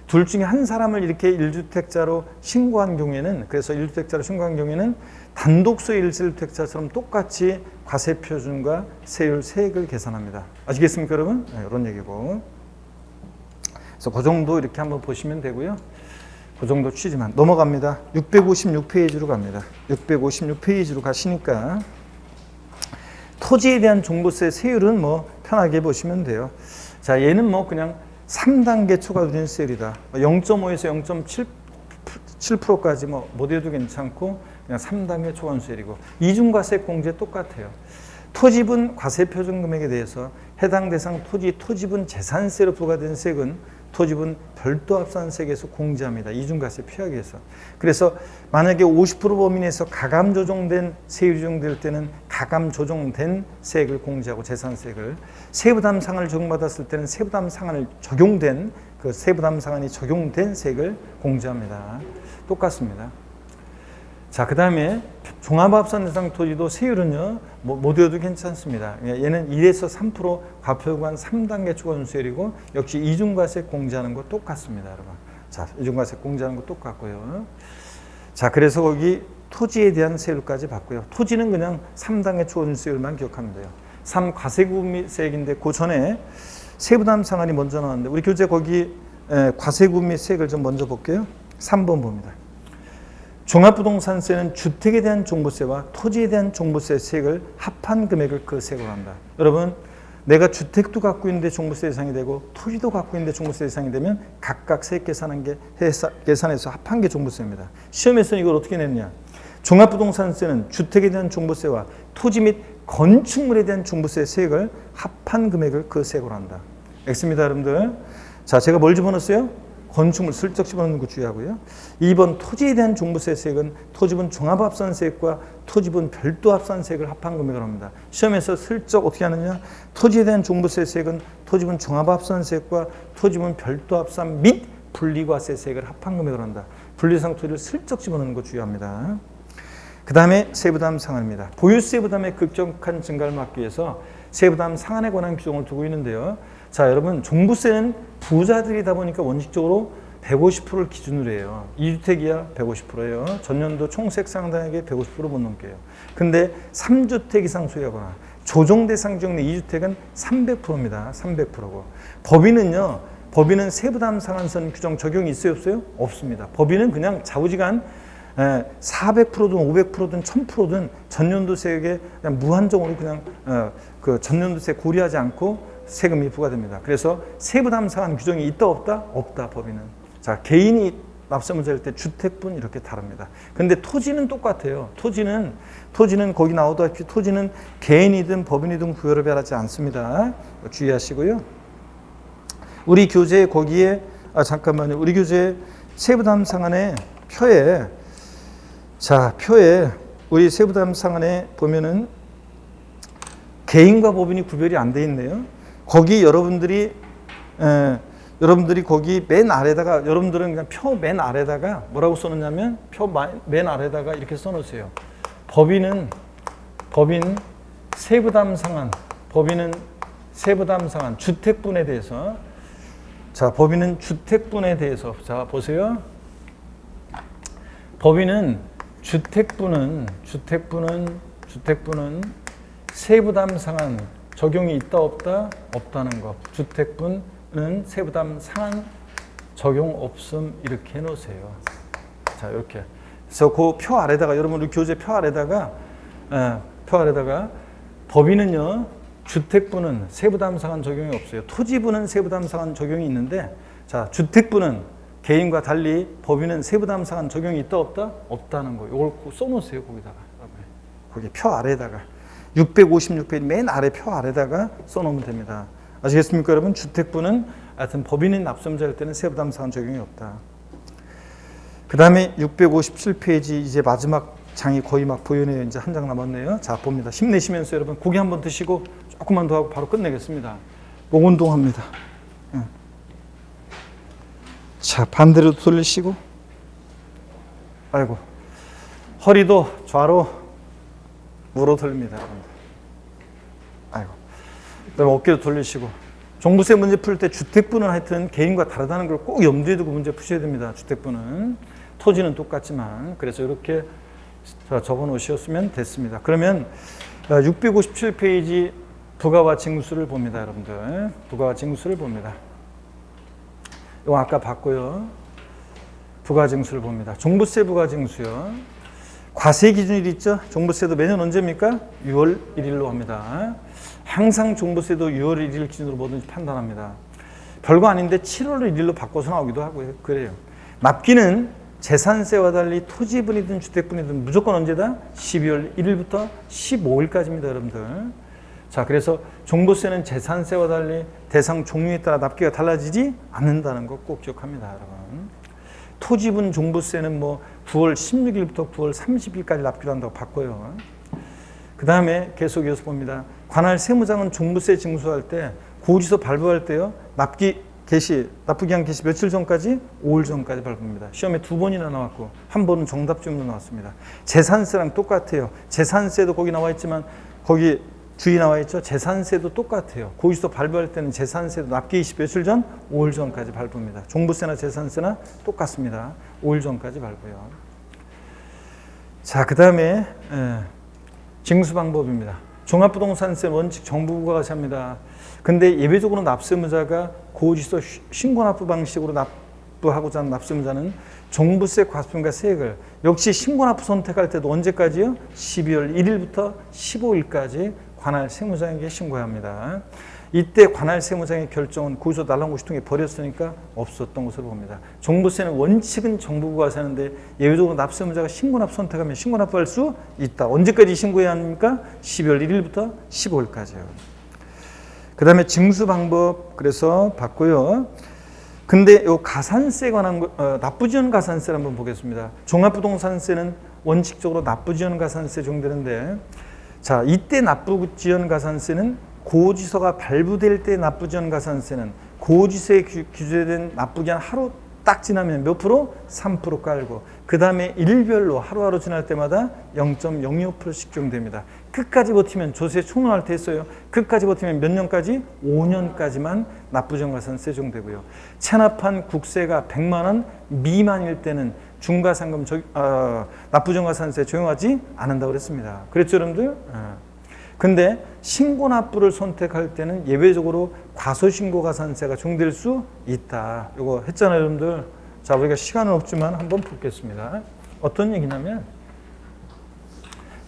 둘 중에 한 사람을 이렇게 1주택자로 신고한 경우에는, 그래서 1주택자로 신고한 경우에는 단독 소유 1세대 1주택자처럼 똑같이 과세표준과 세율, 세액을 계산합니다. 아시겠습니까, 여러분? 네, 이런 얘기고. 그래서 그 정도 이렇게 한번 보시면 되고요. 그 정도 취지만 넘어갑니다. 656페이지로 갑니다. 656페이지로 가시니까 토지에 대한 종부세 세율은 뭐 편하게 보시면 돼요. 자, 얘는 뭐 그냥 3단계 초과 누진세율이다. 0.5에서 0.7%까지 뭐 못해도 괜찮고 그냥 3단계 초과세율이고 이중과세 공제 똑같아요. 토지분 과세표준 금액에 대해서 해당 대상 토지분 재산세로 부과된 세액은 토지분 별도 합산세액에서 공제합니다. 이중과세 피하기 위해서. 그래서 만약에 50% 범위 내에서 가감 조정된 세율이 적용될 때는 가감 조정된 세액을 공제하고 재산세액을, 세부담 상한을 적용받았을 때는 세부담 상한을 적용된 그 세부담 상한이 적용된 세액을 공제합니다. 똑같습니다. 자, 그 다음에 종합합산 대상 토지도 세율은요, 못 외워도 괜찮습니다. 얘는 1에서 3% 과표구간 3단계 초과준세율이고 역시 이중과세 공제하는 거 똑같습니다, 여러분. 자, 이중과세 공제하는 거 똑같고요. 자, 그래서 거기 토지에 대한 세율까지 봤고요. 토지는 그냥 3단계 초과준세율만 기억하면 돼요. 3 과세구미세액인데 그 전에 세부담 상한이 먼저 나왔는데 우리 교재 거기 과세구미세액을 좀 먼저 볼게요. 3번 봅니다. 종합부동산세는 주택에 대한 종부세와 토지에 대한 종부세 세액을 합한 금액을 그 세액으로 한다. 여러분, 내가 주택도 갖고 있는데 종부세 대상이 되고 토지도 갖고 있는데 종부세 대상이 되면 각각 세액 계산한 게 계산해서 합한 게 종부세입니다. 시험에서는 이걸 어떻게 냈냐? 종합부동산세는 주택에 대한 종부세와 토지 및 건축물에 대한 종부세 세액을 합한 금액을 그 세액으로 한다. X입니다, 여러분들. 자, 제가 뭘 집어넣었어요? 건축물 슬쩍 집어넣는 거 주의하고요. 2번 토지에 대한 종부세 세액은 토지분 종합합산세액과 토지분 별도 합산세액을 합한 금액을 합니다. 시험에서 슬쩍 어떻게 하느냐? 토지에 대한 종부세 세액은 토지분 종합합산세액과 토지분 별도 합산 및 분리과세 세액을 합한 금액을 한다. 분리상 토지를 슬쩍 집어넣는 거 주의합니다. 그 다음에 세부담 상한입니다. 보유세 부담의 급격한 증가를 막기 위해서 세부담 상한에 관한 규정을 두고 있는데요. 자, 여러분, 종부세는 부자들이다 보니까 원칙적으로 150%를 기준으로 해요. 2주택이야 150%예요. 전년도 총세액 상당액의 150% 못 넘게 해요. 근데 3주택 이상 소유하거나 조정 대상 지역 내 2주택은 300%입니다. 300%고. 법인은 세부담 상한선 규정 적용이 있어요, 없어요? 없습니다. 법인은 그냥 자우지간 400%든 500%든 1000%든 전년도 세액에 그냥 무한정으로 그냥 그 전년도세 고려하지 않고 세금이 부과됩니다. 그래서 세부담 상한 규정이 있다 없다? 없다, 법인은. 자, 개인이 납세문제일 때 주택분 이렇게 다릅니다. 근데 토지는 똑같아요. 토지는 거기 나오다시피 토지는 개인이든 법인이든 구별하지 않습니다. 주의하시고요. 우리 교재 거기에 잠깐만요. 우리 교재 세부담 상한의 표에 우리 세부담 상한에 보면은 개인과 법인이 구별이 안 돼 있네요. 거기 여러분들이 거기 맨 아래다가 여러분들은 그냥 표 맨 아래다가 뭐라고 써놓냐면 표 맨 아래다가 이렇게 써놓으세요. 법인 세부담 상한, 주택분에 대해서. 자, 법인은 주택분에 대해서. 자, 보세요. 법인은 주택분은 세부담 상한 적용이 있다 없다? 없다는 거. 주택분은 세부담 상한 적용 없음 이렇게 해놓으세요. 자, 이렇게. 그래서 그 표 아래다가 여러분 우리 교재 표 아래다가 법인은요 주택분은 세부담 상한 적용이 없어요. 토지분은 세부담 상한 적용이 있는데 자 주택분은 개인과 달리 법인은 세부담상한 적용이 있다 없다? 없다는 거. 이걸 써놓으세요. 거기다가. 거기 표 아래에다가 656페이지 맨 아래 표 아래다가 써놓으면 됩니다. 아시겠습니까, 여러분? 주택부는 하여튼 법인인 납세자일 때는 세부담상한 적용이 없다. 그 다음에 657페이지 이제 마지막 장이 거의 막 보이네요. 이제 한 장 남았네요. 자, 봅니다. 힘내시면서 여러분 고기 한번 드시고 조금만 더 하고 바로 끝내겠습니다. 목 운동합니다. 자, 반대로 돌리시고, 아이고, 허리도 좌로 우로 돌립니다. 아이고, 그다음에 어깨도 돌리시고. 종부세 문제 풀 때 주택부는 하여튼 개인과 다르다는 걸 꼭 염두에 두고 문제 푸셔야 됩니다. 주택부는 토지는 똑같지만. 그래서 이렇게 적어 놓으셨으면 됐습니다. 그러면 657페이지 부가와 징수를 봅니다, 여러분들. 부가와 징수를 봅니다. 이거 아까 봤고요. 부가징수를 봅니다. 종부세 부가징수요. 과세 기준일 있죠? 종부세도 매년 언제입니까? 6월 1일로 합니다. 항상 종부세도 6월 1일 기준으로 뭐든지 판단합니다. 별거 아닌데 7월 1일로 바꿔서 나오기도 하고 그래요. 납기는 재산세와 달리 토지분이든 주택분이든 무조건 언제다? 12월 1일부터 15일까지입니다, 여러분들. 자, 그래서 종부세는 재산세와 달리 대상 종류에 따라 납기가 달라지지 않는다는 거 꼭 기억합니다, 여러분. 토지분 종부세는 뭐 9월 16일부터 9월 30일까지 납기로 한다고 바꿔요. 그 다음에 계속 이어서 봅니다. 관할 세무장은 종부세 징수할 때 고지서 발부할 때요. 납부기한 개시 며칠 전까지? 5일 전까지 발부합니다. 시험에 2번이나 나왔고 한 번은 정답지문도 나왔습니다. 재산세랑 똑같아요. 재산세도 거기 나와 있지만 거기 주의 나와 있죠. 재산세도 똑같아요. 고지서 발부할 때는 재산세도 납기 개시 며칠 전? 5일 전까지 발부입니다. 종부세나 재산세나 똑같습니다. 5일 전까지 발부요. 자, 그 다음에 징수 방법입니다. 종합부동산세 원칙 정부부가 과세합니다. 근데 예외적으로 납세무자가 고지서 신고납부 방식으로 납부하고자 하는 납세무자는 종부세 과세금과 세액을 역시 신고납부 선택할 때도 언제까지요? 12월 1일부터 15일까지 관할 세무장에게 신고해야 합니다. 이때 관할 세무장의 결정은 고지서 날랑고시통에 버렸으니까 없었던 것으로 봅니다. 종부세는 원칙은 정부가 과세하는데 예외적으로 납세무자가 신고납부 선택하면 신고납부할 수 있다. 언제까지 신고해야 합니까? 12월 1일부터 15일까지요. 그 다음에 징수 방법 그래서 봤고요. 근데 요 가산세에 관한 납부지원 가산세를 한번 보겠습니다. 종합부동산세는 원칙적으로 납부지원 가산세 적용되는데, 자, 이때 납부지원 가산세는 고지서가 발부될 때 납부지원 가산세는 고지서에 규제된 납부기한 하루 딱 지나면 몇 프로? 3% 깔고 그 다음에 일별로 하루하루 지날 때마다 0.025%씩 적용됩니다. 끝까지 버티면 조세 총론할 때 했어요. 끝까지 버티면 몇 년까지? 5년까지만 납부지원 가산세 적용되고요. 체납한 국세가 100만 원 미만일 때는 중과상금 납부지원 가산세 적용하지 않는다고 그랬습니다. 그랬죠, 여러분들? 근데 신고납부를 선택할 때는 예외적으로 과소신고가산세가 적용될 수 있다. 이거 했잖아요, 여러분들. 자, 우리가 시간은 없지만 한번 보겠습니다. 어떤 얘기냐면,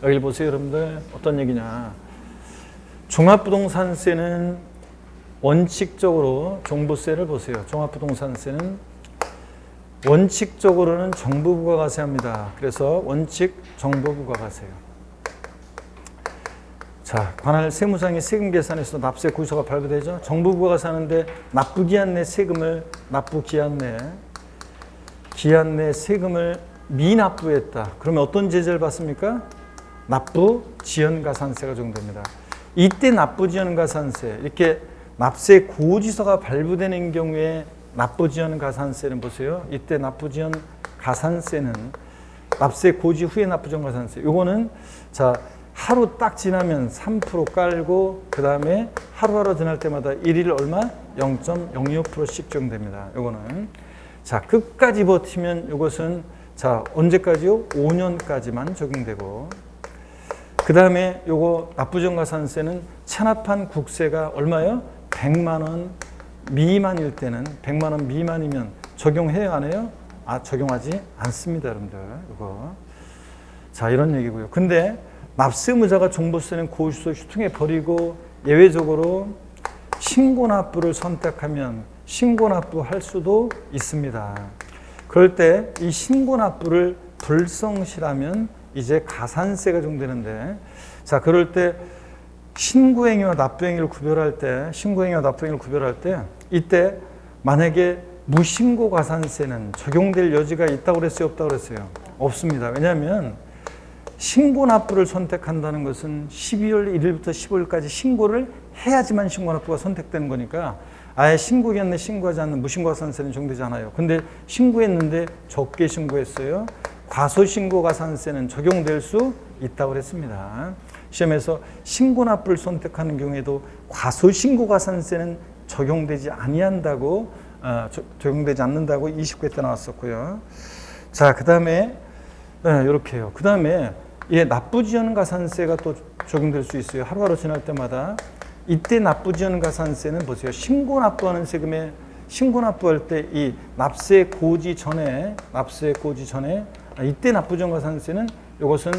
여기 보세요, 여러분들. 어떤 얘기냐. 종합부동산세는 원칙적으로 종부세를 보세요. 종합부동산세는 원칙적으로는 정부부가 과세합니다. 그래서 원칙 정부부가 과세요. 자, 관할 세무상의 세금 계산에서 납세 고지서가 발부되죠. 정부부가 과세하는데 납부기한 내 세금을 기한 내 세금을 미납부했다. 그러면 어떤 제재를 받습니까? 납부지연가산세가 적용됩니다. 이때 납부지연가산세 이렇게 납세 고지서가 발부되는 경우에 납부지연가산세는 보세요. 이때 납부지연가산세는 납세 고지 후에 납부지연가산세. 요거는 자. 하루 딱 지나면 3% 깔고 그 다음에 하루하루 지날 때마다 1일 얼마? 0.025%씩 적용됩니다. 요거는 자, 끝까지 버티면 이것은 자, 언제까지요? 5년까지만 적용되고 그 다음에 요거 납부지연가산세는 체납한 국세가 얼마예요? 100만 원 미만일 때는 100만 원 미만이면 적용해요, 안 해요? 적용하지 않습니다, 여러분들. 이거 자, 이런 얘기고요. 근데 납세무자가 종부세는 고지서 휴통에 버리고 예외적으로 신고납부를 선택하면 신고납부할 수도 있습니다. 그럴 때 이 신고납부를 불성실하면 이제 가산세가 적용되는데, 자, 그럴 때 신고행위와 납부행위를 구별할 때, 이때 만약에 무신고 가산세는 적용될 여지가 있다고 그랬어요, 없다고 그랬어요? 없습니다. 왜냐하면 신고납부를 선택한다는 것은 12월 1일부터 15일까지 신고를 해야지만 신고납부가 선택되는 거니까, 아예 신고했는데 신고하지 않는 무신고 가산세는 적용되지 않아요. 근데 신고했는데 적게 신고했어요. 과소신고 가산세는 적용될 수 있다고 그랬습니다. 시험에서 신고납부를 선택하는 경우에도 과소신고 가산세는 적용되지 아니한다고, 적용되지 않는다고 29회 때 나왔었고요. 자, 그 다음에 이렇게요. 그 다음에 납부지연 가산세가 또 적용될 수 있어요. 하루하루 지날 때마다. 이때 납부지연 가산세는 보세요. 신고납부하는 세금에, 신고납부할 때 이 납세 고지 전에 이때 납부지연 가산세는 이것은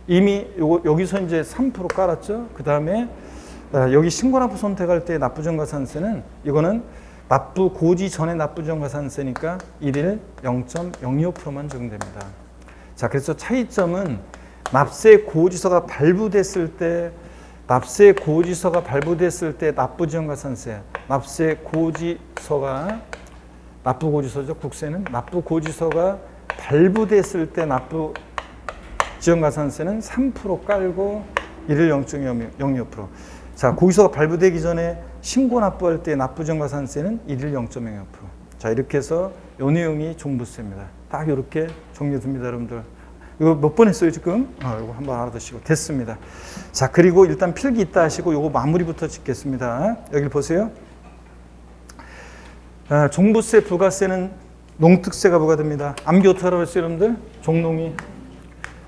이미 여기서 이제 3% 깔았죠. 그 다음에 여기 신고납부 선택할 때 납부지연 가산세는 이거는 납부 고지 전에 납부지연 가산세니까 1일 0.025%만 적용됩니다. 자, 그래서 차이점은 납세 고지서가 발부됐을 때 납부지연 가산세, 납부고지서죠. 국세는 납부고지서가 발부됐을 때 납부지연 가산세는 3% 깔고 1일 0.025%. 자, 고지서가 발부되기 전에 신고 납부할 때 납부지연 가산세는 1일 0.05%. 자, 이렇게 해서 이 내용이 종부세입니다. 딱 이렇게 정리됩니다, 여러분들. 이거 몇 번 했어요, 지금? 이거 한번 알아두시고. 됐습니다. 자, 그리고 일단 필기 있다 하시고, 요거 마무리부터 짓겠습니다. 여기 보세요. 종부세, 부가세는 농특세가 부과됩니다. 암기 어떻게 하라고 했어요, 여러분들? 종농이.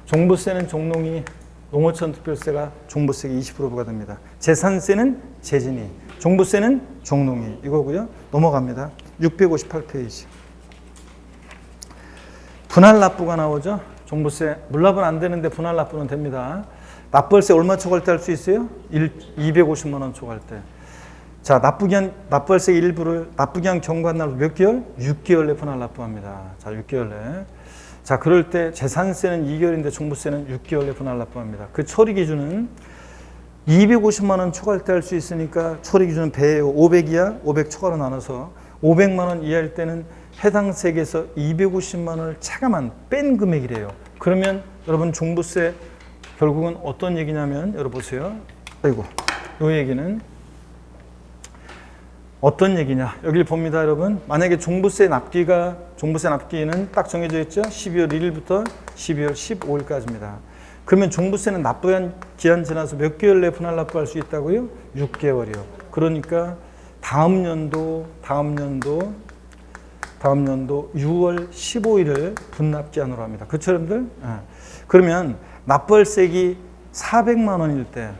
종부세는 종농이, 농어촌 특별세가 종부세가 20% 부과됩니다. 재산세는 재진이, 종부세는 종농이. 이거고요. 넘어갑니다. 658페이지. 분할납부가 나오죠. 종부세, 물납은 안 되는데 분할납부는 됩니다. 납부할세 얼마 초과할 때 할 수 있어요? 250만 원 초과할 때. 자, 납부할세 일부를 납부기한 경과한 날 몇 개월? 6개월 내 분할납부합니다. 자, 6개월 내. 자, 그럴 때 재산세는 2개월인데 종부세는 6개월 내 분할납부합니다. 그 처리 기준은 250만 원 초과할 때 할 수 있으니까 처리 기준은 배예요. 500 이하, 500 초과로 나눠서 500만 원 이하일 때는 해당 세액에서 250만 원을 차감한 뺀 금액이래요. 그러면 여러분 종부세 결국은 어떤 얘기냐면, 여러분 보세요. 아이고, 이 얘기는 어떤 얘기냐? 여기를 봅니다, 여러분. 만약에 종부세 납기는 딱 정해져 있죠. 12월 1일부터 12월 15일까지입니다. 그러면 종부세는 납부한 기한 지나서 몇 개월 내에 분할 납부할 수 있다고요? 6개월이요. 그러니까 다음 연도 6월 15일을 분납기한으로 합니다. 그렇죠, 여러분들? 그러면 납부할세액이 400만 원일 때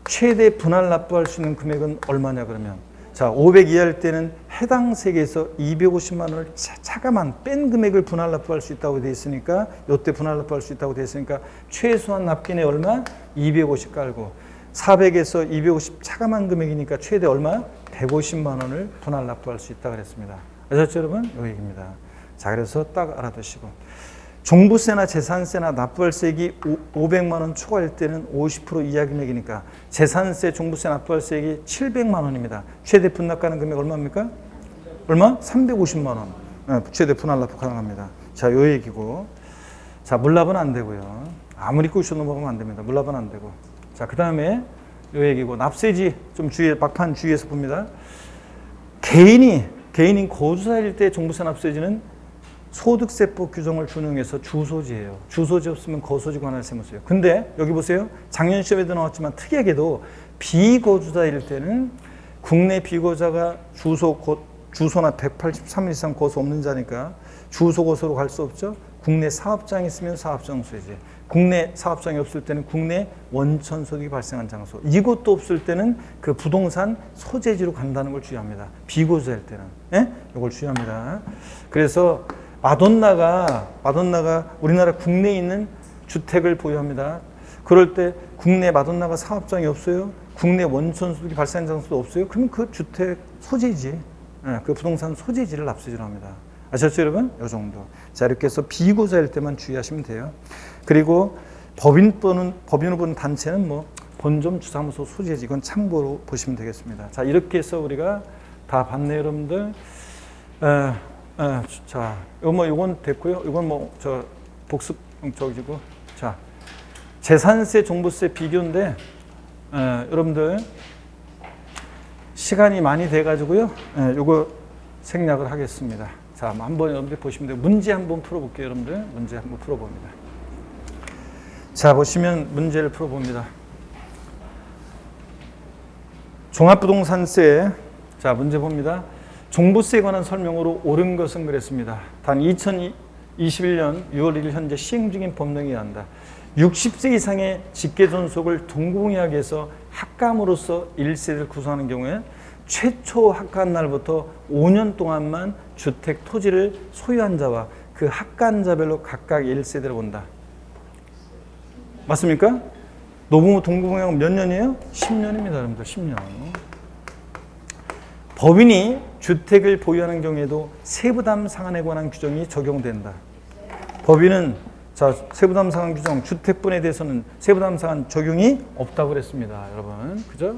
최대 분할 납부할 수 있는 금액은 얼마냐 그러면, 자, 500 이하일 때는 해당 세액에서 250만 원을 차감한 뺀 금액을 분할 납부할 수 있다고 되어 있으니까, 이때 분할 납부할 수 있다고 되어 있으니까 최소한 납기는 얼마? 250 깔고 400에서 250 차감한 금액이니까 최대 얼마? 150만 원을 분할 납부할 수 있다고 그랬습니다. 아셨죠, 여러분? 이 얘기입니다. 자, 그래서 딱 알아두시고, 종부세나 재산세나 납부할세액이 500만 원 초과할 때는 50% 이하 금액이니까 재산세, 종부세, 납부할세액이 700만 원입니다. 최대 분납가능 금액 얼마입니까? 얼마? 350만 원. 최대 분할 납부 가능합니다. 자, 요 얘기고. 자, 물납은 안 되고요. 아무리 꾸셔 넘어가면 안 됩니다. 물납은 안 되고. 자, 그 다음에 요 얘기고, 납세지 좀 막판 주의해서 봅니다. 개인인 거주자일 때 종부세 납세지는 소득세법 규정을 준용해서 주소지예요. 주소지 없으면 거소지 관할 세무서예요. 근데 여기 보세요. 작년 시험에도 나왔지만 특이하게도 비거주자일 때는 국내 비거주자가 주소나 183일 이상 거소 없는 자니까 주소 거소로 갈 수 없죠. 국내 사업장이 있으면 사업장 소유지. 국내 사업장이 없을 때는 국내 원천 소득이 발생한 장소. 이것도 없을 때는 그 부동산 소재지로 간다는 걸 주의합니다. 비거주자일 때는. 예? 이걸 주의합니다. 그래서 마돈나가 우리나라 국내에 있는 주택을 보유합니다. 그럴 때 국내 마돈나가 사업장이 없어요. 국내 원천 소득이 발생한 장소도 없어요. 그러면 그 주택 소재지, 그 부동산 소재지를 납세지로 합니다. 아셨죠, 여러분? 이 정도. 자, 이렇게 해서 비고자일 때만 주의하시면 돼요. 그리고 법인으로 보는 단체는 뭐 본점 주사무소 소재지, 이건 참고로 보시면 되겠습니다. 자, 이렇게 해서 우리가 다 봤네요, 여러분들. 자, 요건 됐고요. 이건 뭐 저 복습 저기고. 자, 재산세, 종부세 비교인데, 여러분들 시간이 많이 돼가지고요. 요거 생략을 하겠습니다. 자, 한번 여러분들 보시면 돼요. 문제 한번 풀어볼게요, 여러분들. 문제 한번 풀어봅니다. 자, 보시면 문제를 풀어봅니다. 종합부동산세. 자, 문제 봅니다. 종부세에 관한 설명으로 옳은 것은 그랬습니다. 단 2021년 6월 1일 현재 시행 중인 법령에 의한다. 60세 이상의 직계존속을 동공의학에서 학감으로서 1세를 구성하는 경우에 최초 학간 날부터 5년 동안만 주택 토지를 소유한 자와 그 학간자별로 각각 1세대를 본다. 맞습니까? 노부모 동공의학은 몇 년이에요? 10년입니다, 여러분들. 10년. 법인이 주택을 보유하는 경우에도 세부담 상한에 관한 규정이 적용된다. 법인은 자, 세부담 상한 규정, 주택분에 대해서는 세부담 상한 적용이 없다고 그랬습니다, 여러분. 그죠?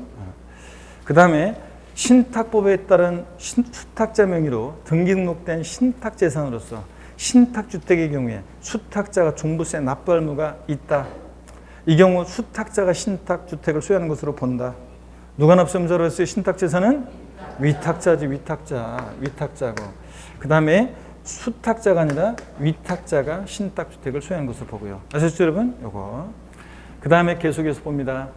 그 다음에 신탁법에 따른 수탁자 명의로 등기 등록된 신탁재산으로서 신탁주택의 경우에 수탁자가 종부세 납부 의무가 있다. 이 경우 수탁자가 신탁주택을 소유하는 것으로 본다. 누가 납세의무자로 했어요? 신탁재산은? 위탁자지, 위탁자고. 그 다음에 수탁자가 아니라 위탁자가 신탁주택을 소유하는 것으로 보고요. 아셨죠, 여러분? 요거. 그 다음에 계속해서 봅니다.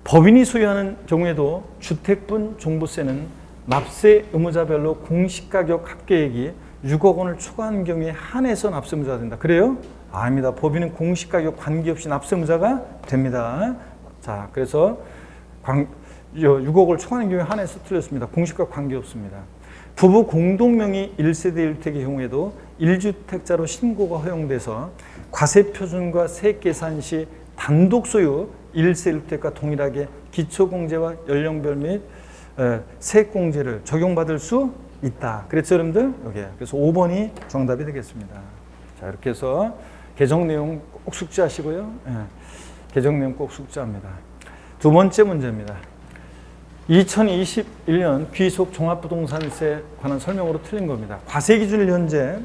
법인이 소유하는 경우에도 주택분 종부세는 납세 의무자별로 공시가격 합계액이 6억 원을 초과한 경우에 한해서 납세 의무자가 된다. 그래요? 아닙니다. 법인은 공시가격 관계없이 납세 의무자가 됩니다. 자, 그래서 6억을 초과하는 경우에 한해서 틀렸습니다. 공시가격 관계없습니다. 부부 공동명의 1세대 1주택의 경우에도 1주택자로 신고가 허용돼서 과세표준과 세액계산 시 단독 소유 1세 1주택과 동일하게 기초공제와 연령별 및 세액공제를 적용받을 수 있다. 그랬죠, 여러분들? 여기. 그래서 5번이 정답이 되겠습니다. 자, 이렇게 해서 개정 내용 꼭 숙지하시고요. 개정 내용 꼭 숙지합니다. 두 번째 문제입니다. 2021년 귀속 종합부동산세 관한 설명으로 틀린 겁니다. 과세 기준일 현재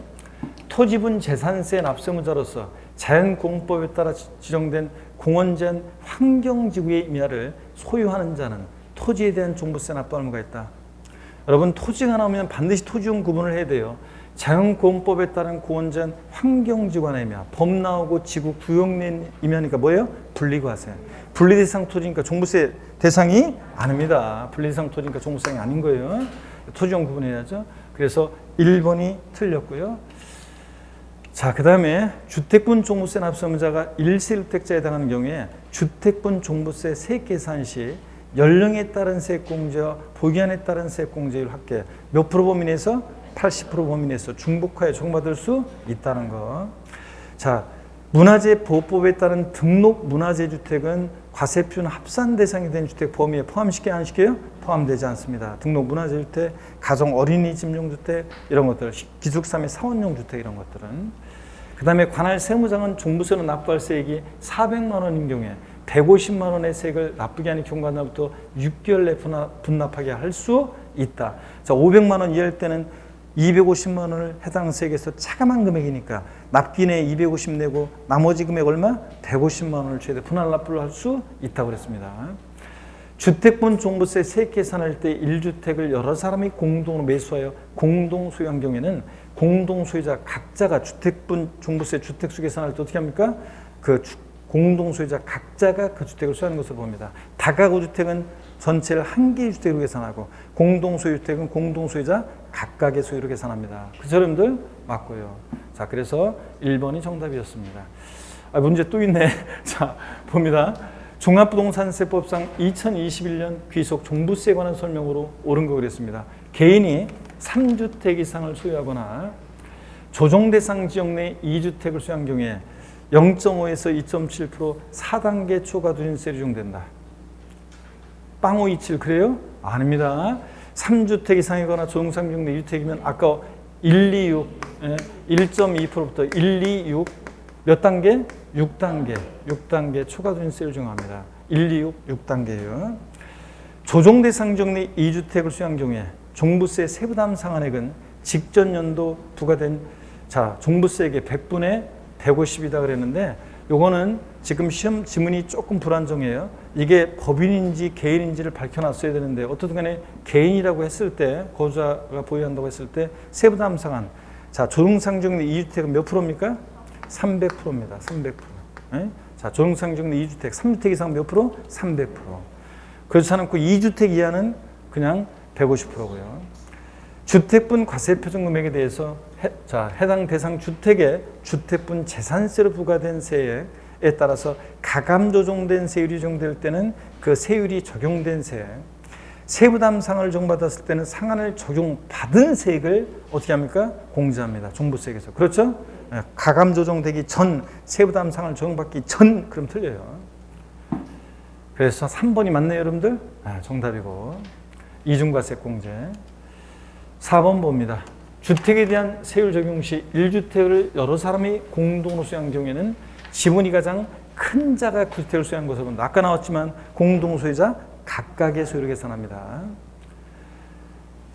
토지분 재산세 납세의무자로서 자연공법에 따라 지정된 공원 제한 환경지구의 임야를 소유하는 자는 토지에 대한 종부세 납부 의무가 있다. 여러분, 토지가 나오면 반드시 토지용 구분을 해야 돼요. 자연공법에 따른 공원 제한 환경지구 하나 임야, 법 나오고 지구 구역내 임야니까 뭐예요? 분리과세. 분리대상 토지니까 종부세 대상이 아닙니다. 분리대상 토지니까 종부세상이 아닌 거예요. 토지용 구분해야죠. 그래서 1번이 틀렸고요. 자, 그 다음에 주택분 종부세 납세 의무자가 1세 1주택자에 해당하는 경우에 주택분 종부세 세액 계산 시 연령에 따른 세액공제와 보기한에 따른 세액공제율 합계 몇 프로 범위 내에서 80% 범위 내에서 중복하여 적용받을 수 있다는 거. 자, 문화재보호법에 따른 등록 문화재 주택은 과세표준 합산 대상이 된 주택 범위에 포함시켜야 안 시켜요? 포함되지 않습니다. 등록 문화재 주택, 가정 어린이집용 주택 이런 것들, 기숙사 및 사원용 주택 이런 것들은. 그 다음에 관할 세무장은 종부세로 납부할 세액이 400만 원인 경우에 150만 원의 세액을 납부기 한이 경과한 날부터 6개월 내 분납하게 할 수 있다. 자, 500만 원 이하일 때는 250만 원을 해당 세액에서 차감한 금액이니까 납기 내에 250 내고 나머지 금액 얼마? 150만 원을 최대 분할 납부를 할 수 있다고 그랬습니다. 주택분 종부세 세액 계산할 때 1주택을 여러 사람이 공동으로 매수하여 공동 소유한 경우에는 공동 소유자 각자가 주택분 종부세 주택수 계산할 때 어떻게 합니까? 그 공동 소유자 각자가 그 주택을 소유하는 것으로 봅니다. 다가구 주택은 전체를 한 개의 주택으로 계산하고 공동 소유 주택은 공동 소유자 각각의 소유로 계산합니다. 그죠, 여러분들? 맞고요. 자, 그래서 1번이 정답이었습니다. 문제 또 있네. 자, 봅니다. 종합부동산세법상 2021년 귀속 종부세에 관한 설명으로 옳은 거 그랬습니다. 개인이 3주택 이상을 소유하거나 조정대상 지역 내 2주택을 소유한 경우에 0.5에서 2.7% 4단계 초과 누진세를 적용된다. 빵527 그래요? 아닙니다. 3주택 이상이거나 조정상 지역 내 2주택이면 아까 126, 1.2%부터 126, 몇 단계? 6단계, 6단계 초과준세를 적용합니다. 126, 6단계예요. 조정 대상 정리 2주택을 수양 경우에 종부세 세부담 상한액은 직전 연도 부과된 종부세액의 100분의 150이다 그랬는데 요거는 지금 시험 지문이 조금 불안정해요. 이게 법인인지 개인인지를 밝혀놨어야 되는데 어떻든 간에 개인이라고 했을 때 거주자가 보유한다고 했을 때 세부담 상한 조정상정리 2주택은 몇 프로입니까? 300%입니다. 300%. 네? 조정상정리 2주택 3주택 이상 몇 프로? 300%. 그렇지 않고 2주택 이하는 그냥 150%고요. 주택분 과세표준 금액에 대해서 해당 대상 주택의 주택분 재산세로 부과된 세액에 따라서 가감 조정된 세율이 적용될 때는 그 세율이 적용된 세액, 세부담 상한을 적용받았을 때는 상한을 적용받은 세액을 어떻게 합니까? 공제합니다. 종부세액에서. 그렇죠? 가감 조정되기 전, 세부담 상한을 적용받기 전, 그럼 틀려요. 그래서 3번이 맞네요, 여러분들? 정답이고. 이중과세 공제. 4번 봅니다. 주택에 대한 세율 적용 시 1주택을 여러 사람이 공동으로 수양 경우에는 지분이 가장 큰 자가 그 주택을 수양 것으로 본다. 아까 나왔지만 공동소유자 각각의 소유를 계산합니다.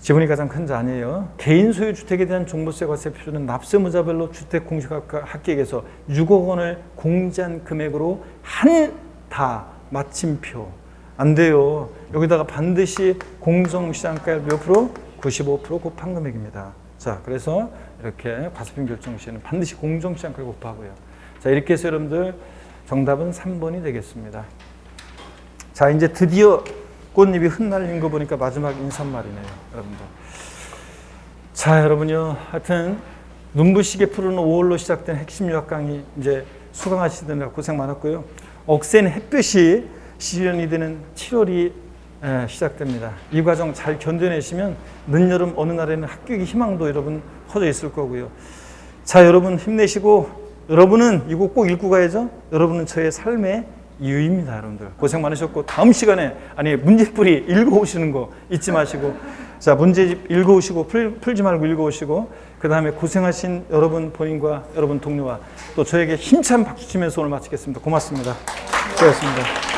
지분이 가장 큰 자 아니에요. 개인 소유 주택에 대한 종부세 과세 표준은 납세무자별로 주택 공시합계액에서 6억 원을 공제한 금액으로 한다 마침표. 안 돼요. 여기다가 반드시 공정시장가율 몇 프로? 95% 곱한 금액입니다. 자, 그래서 이렇게 과세표 결정 시에는 반드시 공정시장가율 곱하고요. 자, 이렇게 해서 여러분들 정답은 3번이 되겠습니다. 자, 이제 드디어 꽃잎이 흩날린 거 보니까 마지막 인사말이네요, 여러분들. 자, 여러분요. 하여튼 눈부시게 푸르는 5월로 시작된 핵심 유학 강의 이제 수강하시느라 고생 많았고요. 억센 햇볕이 시련이 되는 7월이 시작됩니다. 이 과정 잘 견뎌내시면 늦여름 어느 날에는 합격의 희망도 여러분 커져 있을 거고요. 자, 여러분 힘내시고 여러분은 이거 꼭 읽고 가야죠. 여러분은 저의 삶의 이유입니다. 여러분들 고생 많으셨고 다음 시간에 문제풀이 읽어오시는 거 잊지 마시고 자, 문제집 읽어오시고 풀지 말고 읽어오시고 그 다음에 고생하신 여러분 본인과 여러분 동료와 또 저에게 힘찬 박수 치면서 오늘 마치겠습니다. 고맙습니다. 수고하셨습니다.